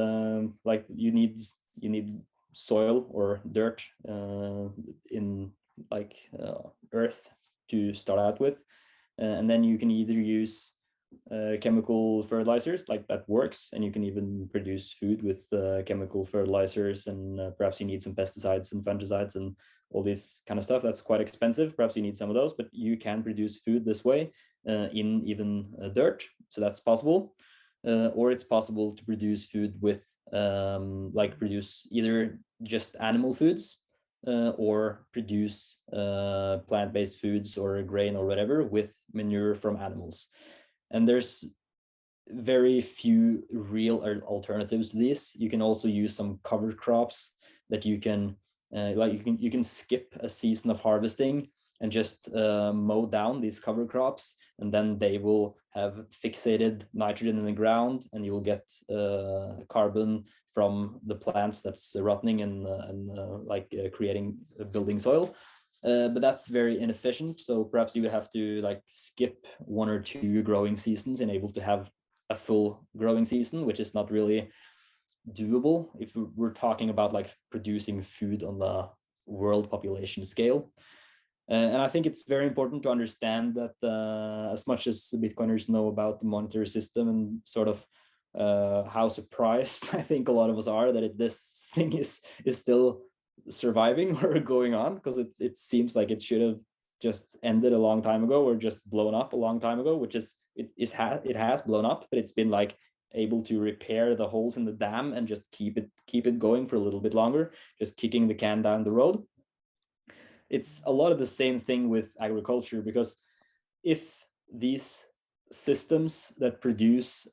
like you need soil or dirt in like earth to start out with, and then you can either use chemical fertilizers, like that works, and you can even produce food with chemical fertilizers, and perhaps you need some pesticides and fungicides and all this kind of stuff. That's quite expensive. Perhaps you need some of those, but you can produce food this way in even dirt. So that's possible. Or it's possible to produce food with like produce either just animal foods or produce plant-based foods or grain or whatever with manure from animals. And there's very few real alternatives to this. You can also use some cover crops that you can like you can skip a season of harvesting and just mow down these cover crops, and then they will have fixated nitrogen in the ground, and you will get carbon from the plants that's rotting and like creating building soil. But that's very inefficient. So perhaps you would have to like skip 1 or 2 growing seasons and able to have a full growing season, which is not really doable if we're talking about like producing food on the world population scale. And I think it's very important to understand that as much as Bitcoiners know about the monetary system and sort of how surprised I think a lot of us are that this thing is still surviving or going on, because it seems like it should have just ended a long time ago or just blown up a long time ago, which is it has blown up, but it's been like able to repair the holes in the dam and just keep it going for a little bit longer, just kicking the can down the road. It's a lot of the same thing with agriculture, because if these systems that produce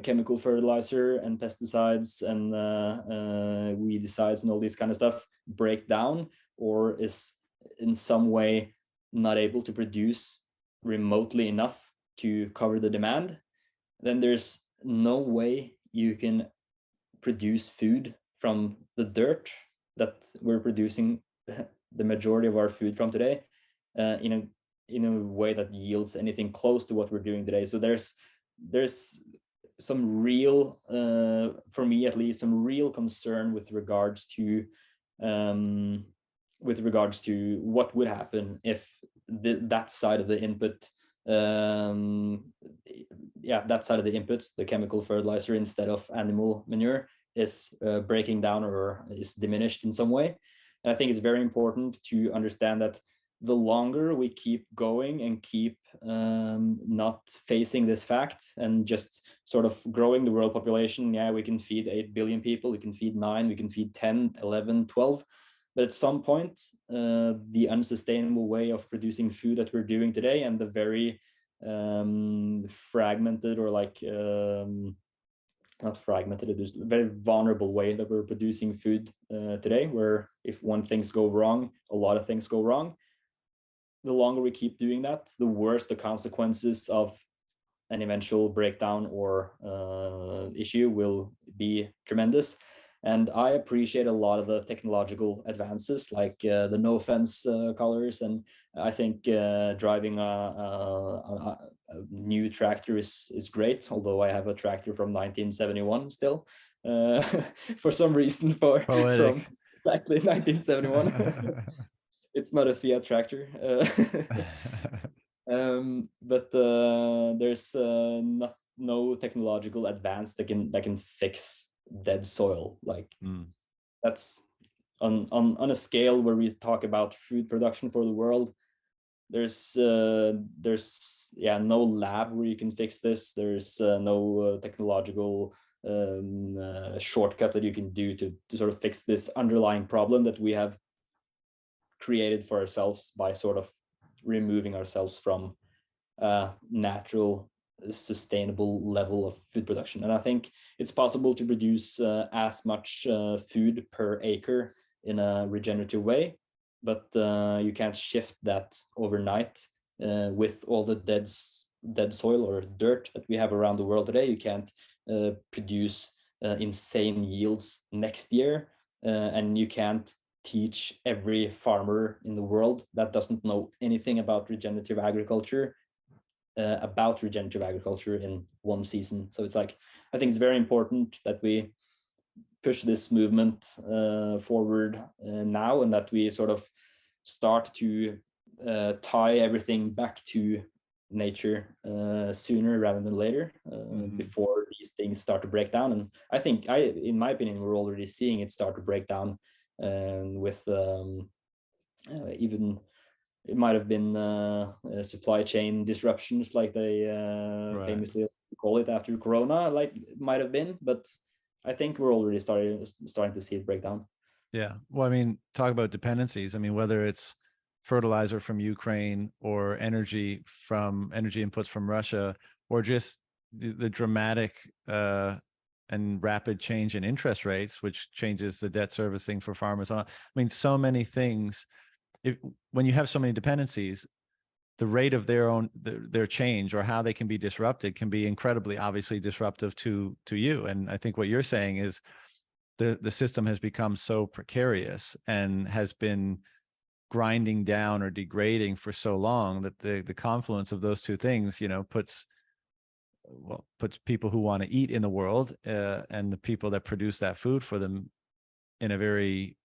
chemical fertilizer and pesticides and weedicides and all this kind of stuff break down, or is in some way not able to produce remotely enough to cover the demand, then there's no way you can produce food from the dirt that we're producing the majority of our food from today in a way that yields anything close to what we're doing today. So there's some real, for me at least, some real concern with regards to what would happen if that side of the input, that side of the inputs, the chemical fertilizer instead of animal manure, is breaking down or is diminished in some way. And I think it's very important to understand that the longer we keep going and keep not facing this fact and just sort of growing the world population, yeah, we can feed 8 billion people, we can feed 9, we can feed 10, 11, 12. But at some point, the unsustainable way of producing food that we're doing today, and the very fragmented or like not fragmented, it is a very vulnerable way that we're producing food today, where if one things go wrong, a lot of things go wrong. the longer we keep doing that, the worse the consequences of an eventual breakdown or issue will be tremendous. And I appreciate a lot of the technological advances, like the no fence colors. And I think driving a new tractor is great, although I have a tractor from 1971 still, for some reason, from Poetic. exactly 1971. It's not a Fiat tractor. But there's no technological advance that can fix dead soil. Like that's on a scale where we talk about food production for the world. There's no lab where you can fix this. There's no technological shortcut that you can do to sort of fix this underlying problem that we have created for ourselves by sort of removing ourselves from natural, sustainable level of food production. And I think it's possible to produce as much food per acre in a regenerative way, but you can't shift that overnight with all the dead soil or dirt that we have around the world today. You can't produce insane yields next year, and you can't teach every farmer in the world that doesn't know anything about regenerative agriculture in one season. So it's like, I think it's very important that we push this movement forward now, and that we sort of start to tie everything back to nature sooner rather than later, before these things start to break down. And I think, in my opinion, we're already seeing it start to break down with even it might have been supply chain disruptions, like they famously call it after Corona, like it might have been. But I think we're already starting to see it break down. Yeah. Well, I mean, talk about dependencies. I mean, whether it's fertilizer from Ukraine or energy inputs from Russia, or just the dramatic and rapid change in interest rates, which changes the debt servicing for farmers. I mean, so many things. When you have so many dependencies, the rate of their change or how they can be disrupted can be incredibly, obviously, disruptive to you. And I think what you're saying is the system has become so precarious and has been grinding down or degrading for so long that the confluence of those two things, puts people who want to eat in the world and the people that produce that food for them in a very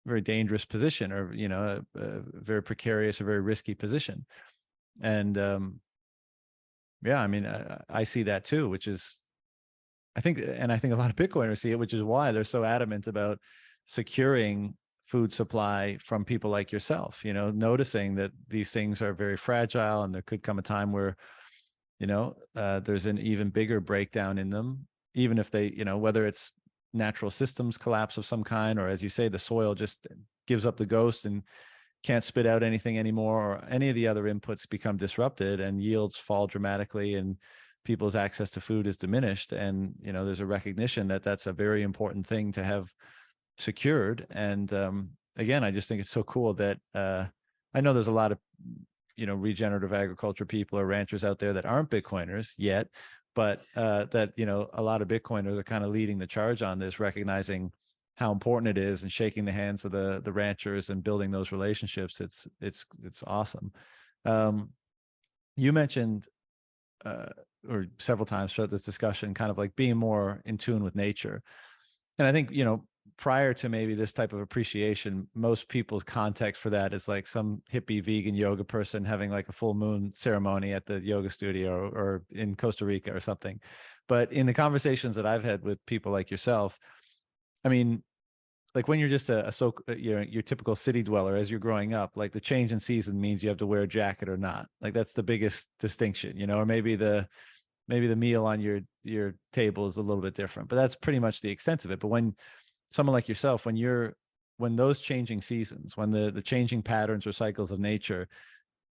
very dangerous position, or a very precarious or very risky position. And I mean, I see that too, which is, I think a lot of Bitcoiners see it, which is why they're so adamant about securing food supply from people like yourself, noticing that these things are very fragile, and there could come a time where there's an even bigger breakdown in them, even if they, whether it's natural systems collapse of some kind, or, as you say, the soil just gives up the ghost and can't spit out anything anymore, or any of the other inputs become disrupted and yields fall dramatically and people's access to food is diminished. And there's a recognition that that's a very important thing to have secured. And again, I just think it's so cool that I know there's a lot of regenerative agriculture people or ranchers out there that aren't Bitcoiners yet, but that a lot of Bitcoiners are kind of leading the charge on this, recognizing how important it is, and shaking the hands of the ranchers and building those relationships. It's awesome. You mentioned or several times throughout this discussion, kind of like being more in tune with nature. And I think, prior to maybe this type of appreciation, most people's context for that is like some hippie vegan yoga person having like a full moon ceremony at the yoga studio or in Costa Rica or something. But in the conversations that I've had with people like yourself, I mean, like when you're just your typical city dweller, as you're growing up, like the change in season means you have to wear a jacket or not. Like that's the biggest distinction, or maybe the meal on your table is a little bit different, but that's pretty much the extent of it. But when someone like yourself, when those changing seasons, when the changing patterns or cycles of nature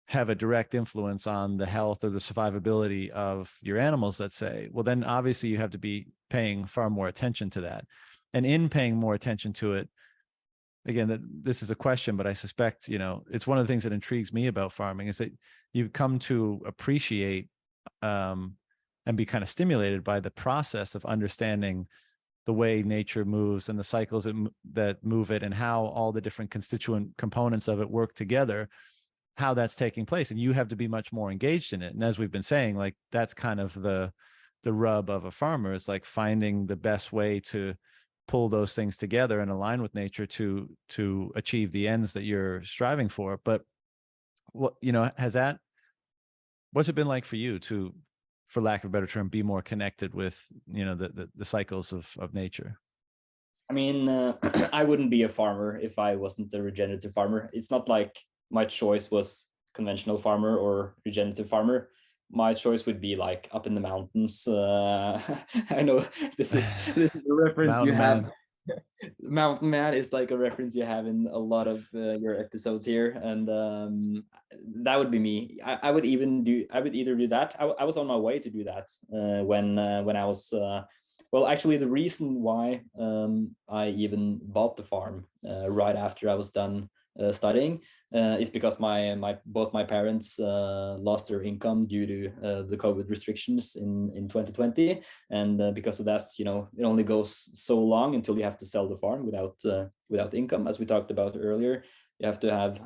have a direct influence on the health or the survivability of your animals, let's say, well, then obviously you have to be paying far more attention to that. And in paying more attention to it, again, that this is a question, but I suspect, you know, it's one of the things that intrigues me about farming is that you come to appreciate and be kind of stimulated by the process of understanding the way nature moves and the cycles that move it, and how all the different constituent components of it work together, how that's taking place. And you have to be much more engaged in it. And as we've been saying, like, that's kind of the rub of a farmer, is like finding the best way to pull those things together and align with nature to achieve the ends that you're striving for. But what, you know, what's it been like for you to, for lack of a better term, be more connected with, you know, the cycles of nature? I mean, I wouldn't be a farmer if I wasn't a regenerative farmer. It's not like my choice was conventional farmer or regenerative farmer. My choice would be like up in the mountains. I know this is a reference you Mountain have. man. Mountain man is like a reference you have in a lot of your episodes here, and that would be me. I would either do that. I was on my way to do that when I was. Well, actually, the reason why I even bought the farm right after I was done studying is because both my parents lost their income due to the COVID restrictions in 2020, and because of that, you know, it only goes so long until you have to sell the farm without income. As we talked about earlier, you have to have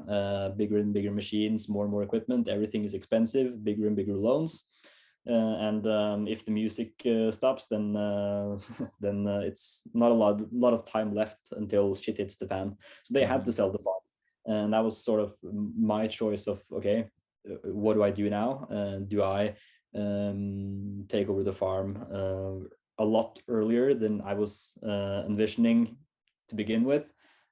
bigger and bigger machines, more and more equipment. Everything is expensive, bigger and bigger loans. And if the music stops, then then it's not a lot of time left until shit hits the fan. So they had to sell the farm, and that was sort of my choice of, okay, what do I do now? Do I take over the farm a lot earlier than I was envisioning to begin with,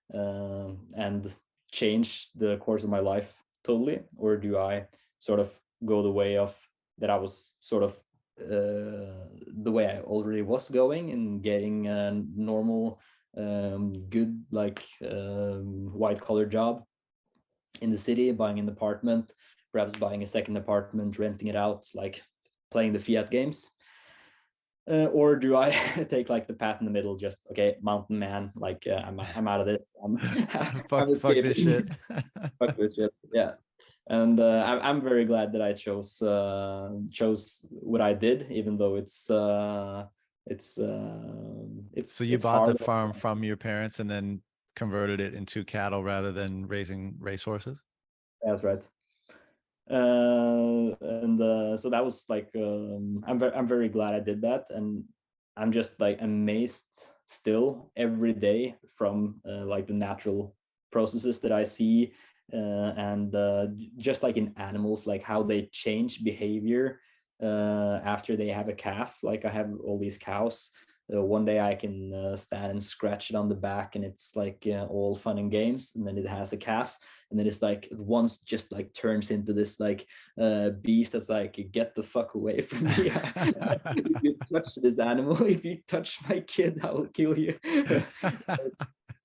and change the course of my life totally, or do I sort of go the way of that I was sort of the way I already was going, and getting a normal, good, like white collar job in the city, buying an apartment, perhaps buying a second apartment, renting it out, like playing the Fiat games? Or do I take like the path in the middle, just, okay, mountain man, like I'm out of this. I'm Fuck escaping. this shit. Fuck this shit. Yeah. And I'm very glad that I chose what I did, even though it's So you it's bought the hard. farm from your parents and then converted it into cattle rather than raising racehorses? That's right. And so that was like, I'm very glad I did that, and I'm just like amazed still every day from like the natural processes that I see, and just like in animals, like how they change behavior after they have a calf. Like I have all these cows. One day I can stand and scratch it on the back, and it's like all fun and games, and then it has a calf, and then it's like once just like turns into this like beast that's like, get the fuck away from me. If you touch this animal, if you touch my kid, I will kill you. And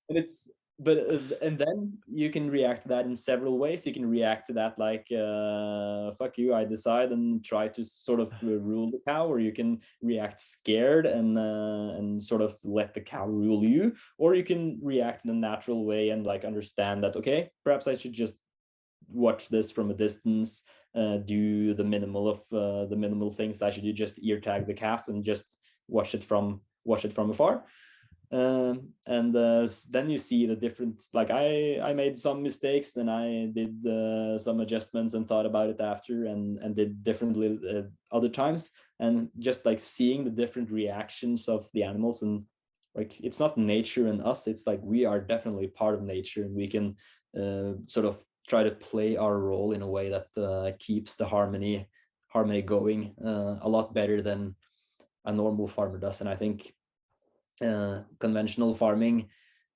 it's, but and then you can react to that in several ways. You can react to that like, fuck you, I decide, and try to sort of rule the cow, or you can react scared and sort of let the cow rule you, or you can react in a natural way and like understand that, okay, perhaps I should just watch this from a distance, do the minimal things I should do, just ear tag the calf and just watch it from afar. And then you see the different, like I made some mistakes, then I did some adjustments and thought about it after, and did differently other times, and just like seeing the different reactions of the animals. And like, it's not nature and us, it's like we are definitely part of nature, and we can sort of try to play our role in a way that keeps the harmony going a lot better than a normal farmer does. And I think conventional farming,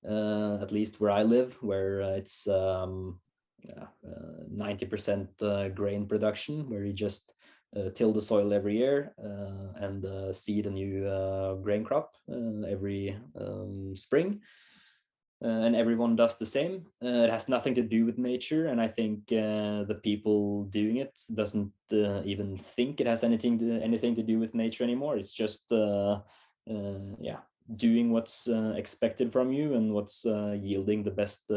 at least where I live, where it's 90% grain production, where you just till the soil every year and seed a new grain crop every spring. And everyone does the same. It has nothing to do with nature, and I think the people doing it doesn't even think it has anything to do with nature anymore. It's just yeah, doing what's expected from you and what's yielding the best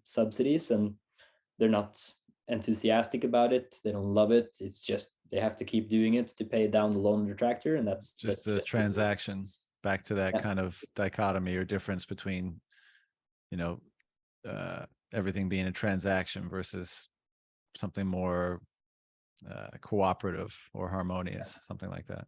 subsidies, and they're not enthusiastic about it. They don't love it. It's just they have to keep doing it to pay down the loan on their tractor, and that's Just a just transaction. Back to that yeah. kind of dichotomy or difference between, you know, everything being a transaction versus something more cooperative or harmonious, something like that.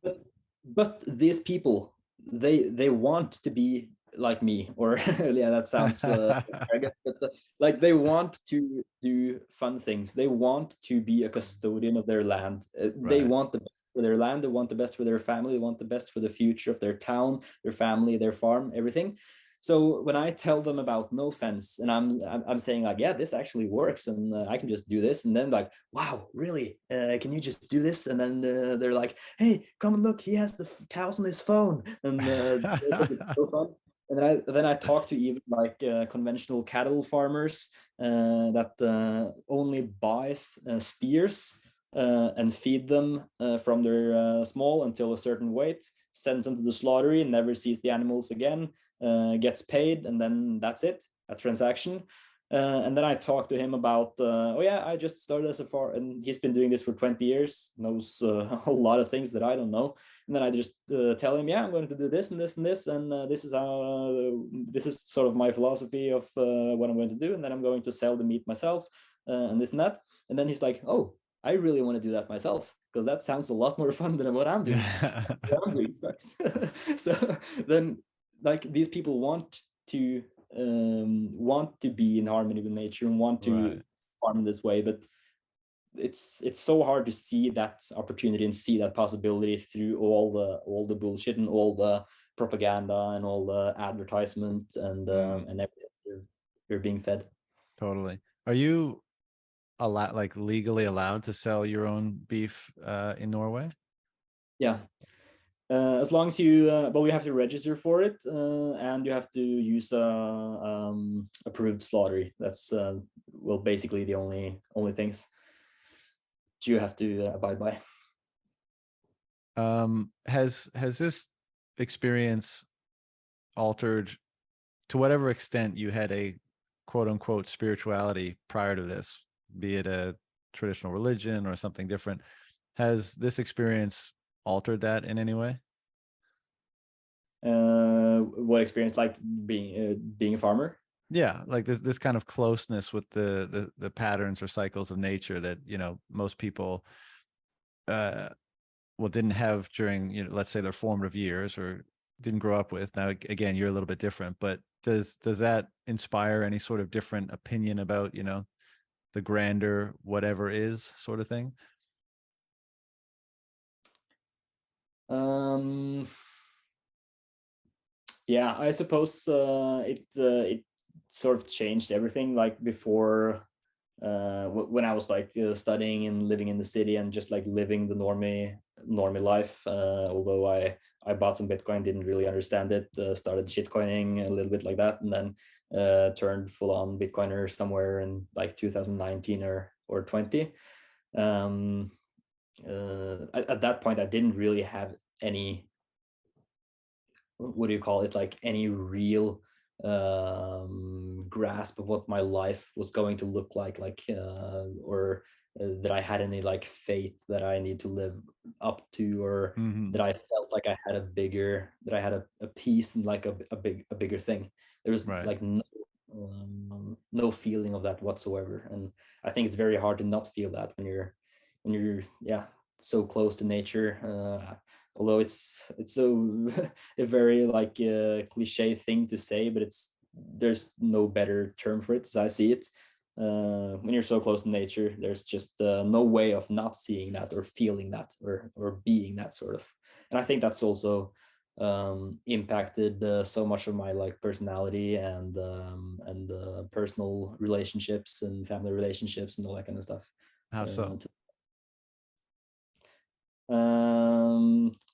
But these people, they want to be like me, or yeah, that sounds arrogant, but like they want to do fun things. They want to be a custodian of their land. They Right. want the best for their land. They want the best for their family. They want the best for the future of their town, their family, their farm, everything. So when I tell them about no fence, and I'm saying like, yeah, this actually works, and I can just do this, and then like, wow, really? Can you just do this? And then they're like, hey, come and look, he has the cows on his phone, and it's so fun. And then I talk to even like conventional cattle farmers that only buys steers and feed them from their small until a certain weight, sends them to the slaughtery, and never sees the animals again, gets paid, and then that's it, a transaction. And then I talked to him about, oh yeah, I just started as a farmer, and he's been doing this for 20 years, knows a lot of things that I don't know. And then I just tell him, yeah, I'm going to do this and this and this, and this is sort of my philosophy of what I'm going to do, and then I'm going to sell the meat myself, and this and that. And then he's like, oh, I really want to do that myself, because that sounds a lot more fun than what I'm doing. What I'm doing sucks. So then, like, these people want to be in harmony with nature and want to Right. farm this way, but it's so hard to see that opportunity and see that possibility through all the bullshit and all the propaganda and all the advertisement and everything you're being fed. Totally. Are you like legally allowed to sell your own beef in Norway? Yeah. As long as you, well, you have to register for it, and you have to use approved slaughtery. That's well, basically the only things you have to abide by. Has this experience altered, to whatever extent you had a quote unquote spirituality prior to this, be it a traditional religion or something different? Has this experience altered that in any way? What experience, like being a farmer? Yeah, like this kind of closeness with the patterns or cycles of nature that, you know, most people well didn't have during, you know, let's say their formative years, or didn't grow up with. Now again, you're a little bit different, but does that inspire any sort of different opinion about, you know, the grander whatever is sort of thing? Um, yeah, I suppose it sort of changed everything. Like before, when I was like studying and living in the city and just like living the normie life. Although I bought some Bitcoin, didn't really understand it, started shitcoining a little bit like that, and then turned full on Bitcoiner somewhere in like 2019 or 20. Um, at that point, I didn't really have any, what do you call it, like any real grasp of what my life was going to look like or that I had any like faith that I need to live up to, or Mm-hmm. that I felt like I had a piece and like a bigger thing. There was Right. like no feeling of that whatsoever, and I think it's very hard to not feel that when you're yeah, so close to nature. Although it's so a very like cliche thing to say, but there's no better term for it as I see it. When you're so close to nature, there's just no way of not seeing that or feeling that or being that sort of. And I think that's also impacted so much of my like personality and personal relationships and family relationships and all that kind of stuff. How so?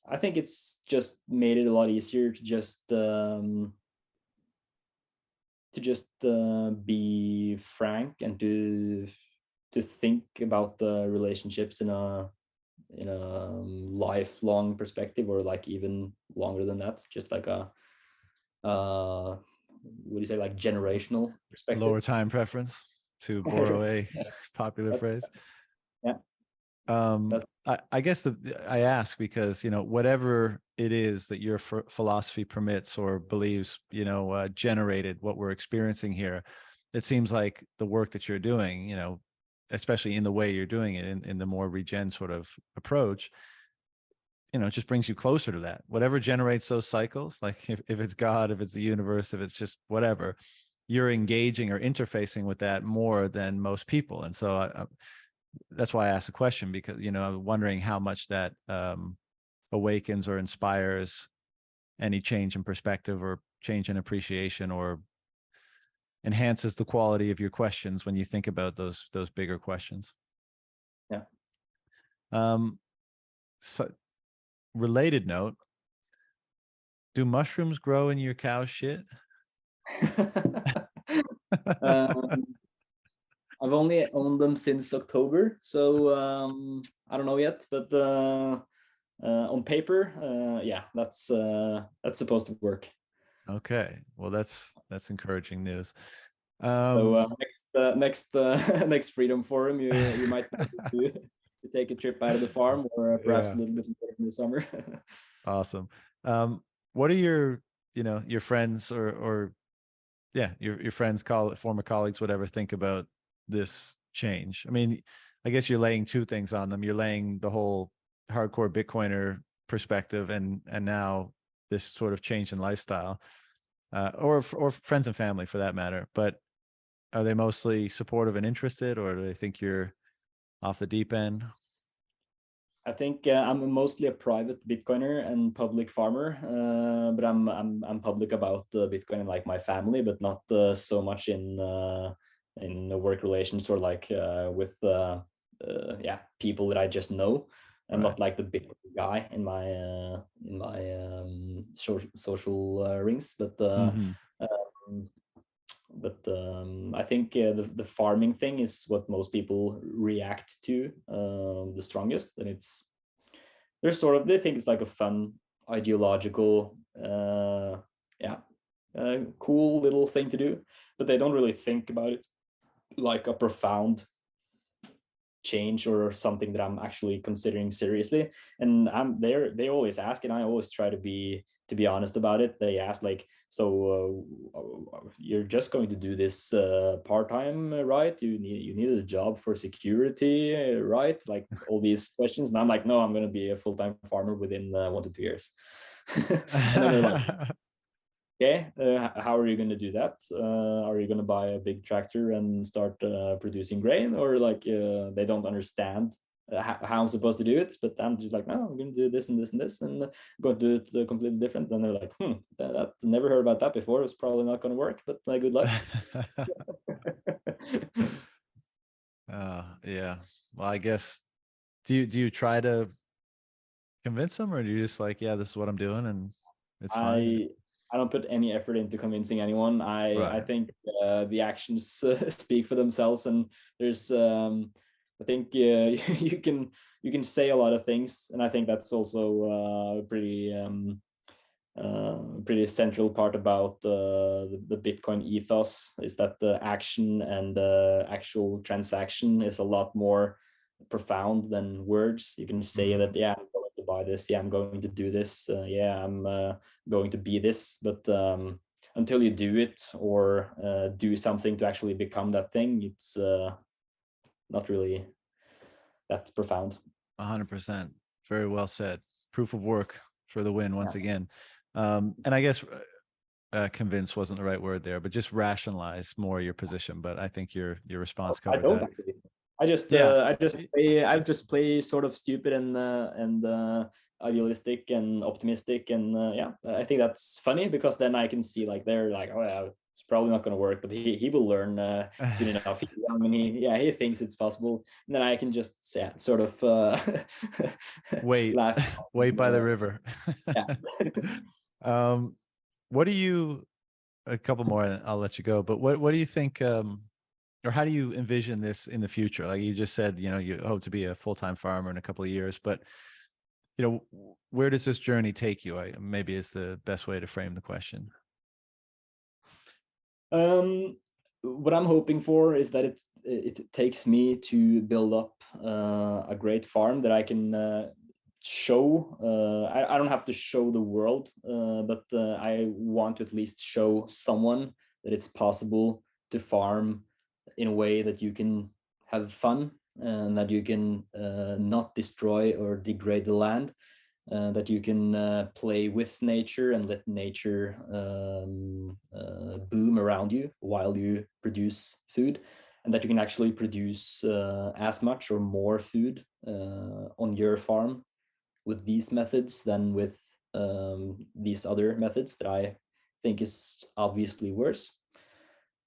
I think it's just made it a lot easier to just be frank and to think about the relationships in a lifelong perspective, or like even longer than that, just like a what do you say, like generational perspective. Lower time preference, to borrow a Yeah, popular that's phrase. yeah, that's I guess I ask because, whatever it is that your philosophy permits or believes, generated what we're experiencing here, it seems like the work that you're doing, especially in the way you're doing it, in the more regen sort of approach, it just brings you closer to that. Whatever generates those cycles, like if it's God, if it's the universe, if it's just whatever, you're engaging or interfacing with that more than most people. And so that's why I asked the question, because, I'm wondering how much that awakens or inspires any change in perspective or change in appreciation, or enhances the quality of your questions when you think about those bigger questions. yeah. So, related note, do mushrooms grow in your cow shit? um, I've only owned them since October, so I don't know yet, but on paper, yeah, that's supposed to work. Okay, well, that's encouraging news. So Um, next Freedom Forum, you might be able to take a trip out of the farm, or perhaps a yeah, little bit later in the summer. awesome. What are your friends, or yeah, your friends, former colleagues, whatever, think about this change? I mean, I guess you're laying two things on them. You're laying the whole hardcore Bitcoiner perspective, and now this sort of change in lifestyle, or friends and family for that matter. But are they mostly supportive and interested, or do they think you're off the deep end? I think I'm mostly a private Bitcoiner and public farmer, but I'm public about Bitcoin in like my family, but not so much in the work relations, or like with yeah, people that I just know. I'm Right. not like the Bitcoin guy in my social rings, Mm-hmm. um, I think the farming thing is what most people react to the strongest, and they think it's like a fun ideological yeah, cool little thing to do, but they don't really think about it like a profound change or something that I'm actually considering seriously. And they always ask, and I always try to be honest about it. They ask like, so you're just going to do this part-time, right? You need a job for security, right? Like all these questions, and I'm like, no, I'm going to be a full-time farmer within 1 to 2 years. And then they're like, okay, how are you going to do that? Are you going to buy a big tractor and start producing grain, or like they don't understand how I'm supposed to do it? But I'm just like, no, I'm going to do this and this and this, and I'm going to do it completely different. And they're like, that never heard about that before. It's probably not going to work, but good luck. Yeah. Well, I guess, do you try to convince them, or do you just like, yeah, this is what I'm doing and it's fine? I I don't put any effort into convincing anyone. I Right. think the actions speak for themselves, and there's I think you can say a lot of things, and I think that's also pretty central part about the Bitcoin ethos, is that the action and the actual transaction is a lot more profound than words. You can say Mm-hmm. that, yeah, I'm going to buy this, yeah, I'm going to do this, yeah, I'm going to be this, but until you do it, or do something to actually become that thing, it's not really that profound. 100%. Very well said. Proof of work for the win Yeah. once again. And I guess convince wasn't the right word there, but just rationalize more your position. But I think your response I covered don't that. actually. Yeah. I just play sort of stupid and idealistic and optimistic, and yeah, I think that's funny, because then I can see like they're like, oh yeah, it's probably not going to work, but he will learn soon enough. He's young, and he thinks it's possible, and then I can just, yeah, sort of Wait, laugh. wait by the river. Yeah. um, what do you? A couple more, and I'll let you go. But what do you think? Or how do you envision this in the future? Like you just said, you hope to be a full-time farmer in a couple of years, but where does this journey take you? Maybe is the best way to frame the question. What I'm hoping for is that it takes me to build up a great farm that I can show. I don't have to show the world, but I want to at least show someone that it's possible to farm in a way that you can have fun and that you can not destroy or degrade the land, that you can play with nature and let nature boom around you while you produce food, and that you can actually produce as much or more food on your farm with these methods than with these other methods that I think is obviously worse.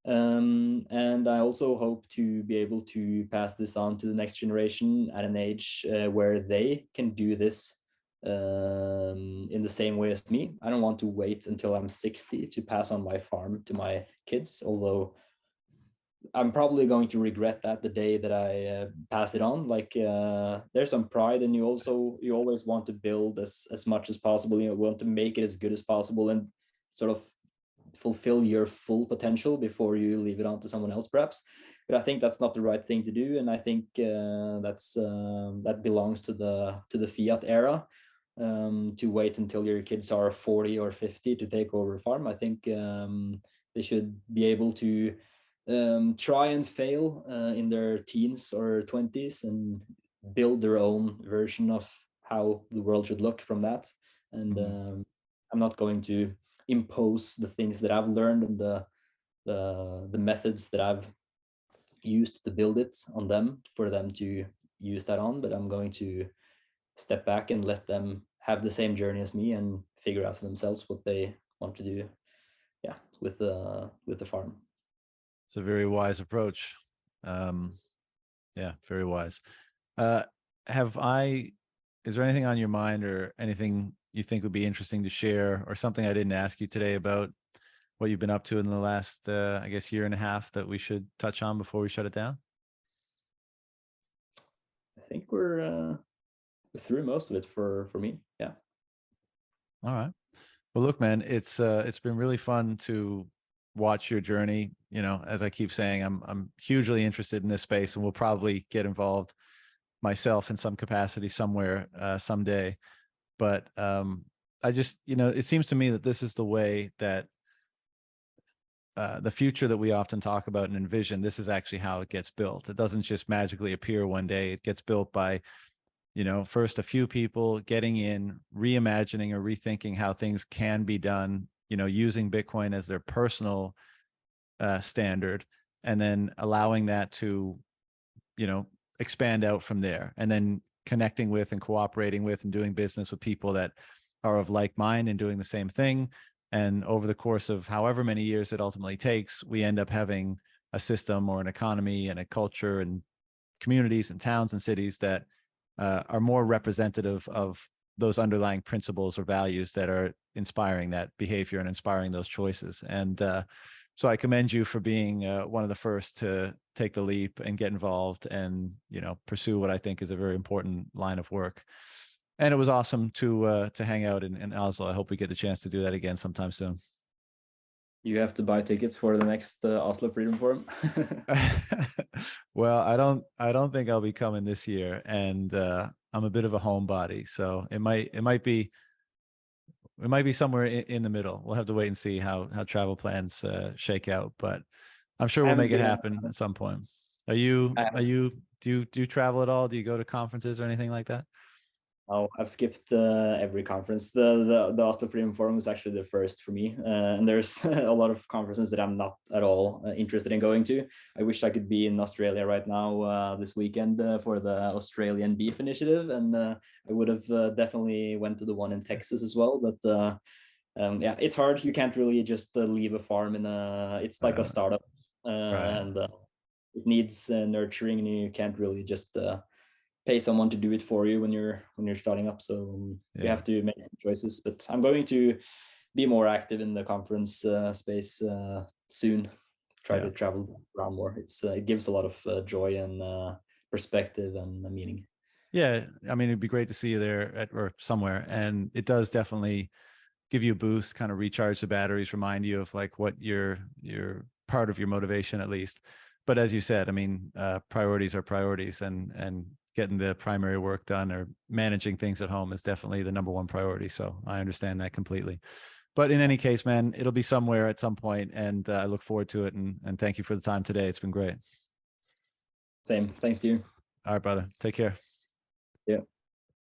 And I also hope to be able to pass this on to the next generation at an age where they can do this in the same way as me. I don't want to wait until I'm 60 to pass on my farm to my kids, although I'm probably going to regret that the day that I pass it on. Like there's some pride, and you always want to build as much as possible. You want to make it as good as possible and sort of fulfill your full potential before you leave it on to someone else, perhaps. But I think that's not the right thing to do, and I think that belongs to the Fiat era. To wait until your kids are 40 or 50 to take over a farm. I think they should be able to try and fail in their teens or 20s and build their own version of how the world should look from that. And I'm not going to impose the things that I've learned and the methods that I've used to build it on them for them to use that on, but I'm going to step back and let them have the same journey as me and figure out for themselves what they want to do, yeah, with the farm. It's a very wise approach. Yeah, very wise. Is there anything on your mind or anything you think would be interesting to share, or something I didn't ask you today about what you've been up to in the last, I guess, year and a half that we should touch on before we shut it down? I think we're through most of it for me. Yeah. All right. Well, look, man, it's been really fun to watch your journey. You know, as I keep saying, I'm hugely interested in this space, and we'll probably get involved myself in some capacity somewhere someday. But I just, it seems to me that this is the way that the future that we often talk about and envision, this is actually how it gets built. It doesn't just magically appear one day. It gets built by, first a few people getting in, reimagining or rethinking how things can be done, using Bitcoin as their personal standard, and then allowing that to, expand out from there, and then connecting with and cooperating with and doing business with people that are of like mind and doing the same thing. And over the course of however many years it ultimately takes, we end up having a system or an economy and a culture and communities and towns and cities that are more representative of those underlying principles or values that are inspiring that behavior and inspiring those choices. And so I commend you for being one of the first to take the leap and get involved and, pursue what I think is a very important line of work. And it was awesome to hang out in Oslo. I hope we get the chance to do that again sometime soon. You have to buy tickets for the next Oslo Freedom Forum. Well, I don't think I'll be coming this year, and I'm a bit of a homebody, so it might be somewhere in the middle. We'll have to wait and see how travel plans shake out, but I'm sure we'll make it happen at some point. Do you travel at all? Do you go to conferences or anything like that? Oh, I've skipped every conference. The Oslo Freedom Forum was actually the first for me, and there's a lot of conferences that I'm not at all interested in going to. I wish I could be in Australia right now this weekend for the Australian Beef Initiative, and I would have definitely went to the one in Texas as well. But yeah, it's hard. You can't really just leave a farm it's like a startup, Right. and it needs nurturing, and you can't really just pay someone to do it for you when you're starting up. So you have to make some choices. But I'm going to be more active in the conference space soon. Try to travel around more. It gives a lot of joy and perspective and meaning. Yeah, I mean, it'd be great to see you there or somewhere, and it does definitely give you a boost, kind of recharge the batteries, remind you of like what your part of your motivation at least. But as you said, I mean, priorities are priorities, and getting the primary work done or managing things at home is definitely the number one priority. So I understand that completely. But in any case, man, it'll be somewhere at some point, and I look forward to it. And thank you for the time today. It's been great. Same. Thanks to you. All right, brother. Take care.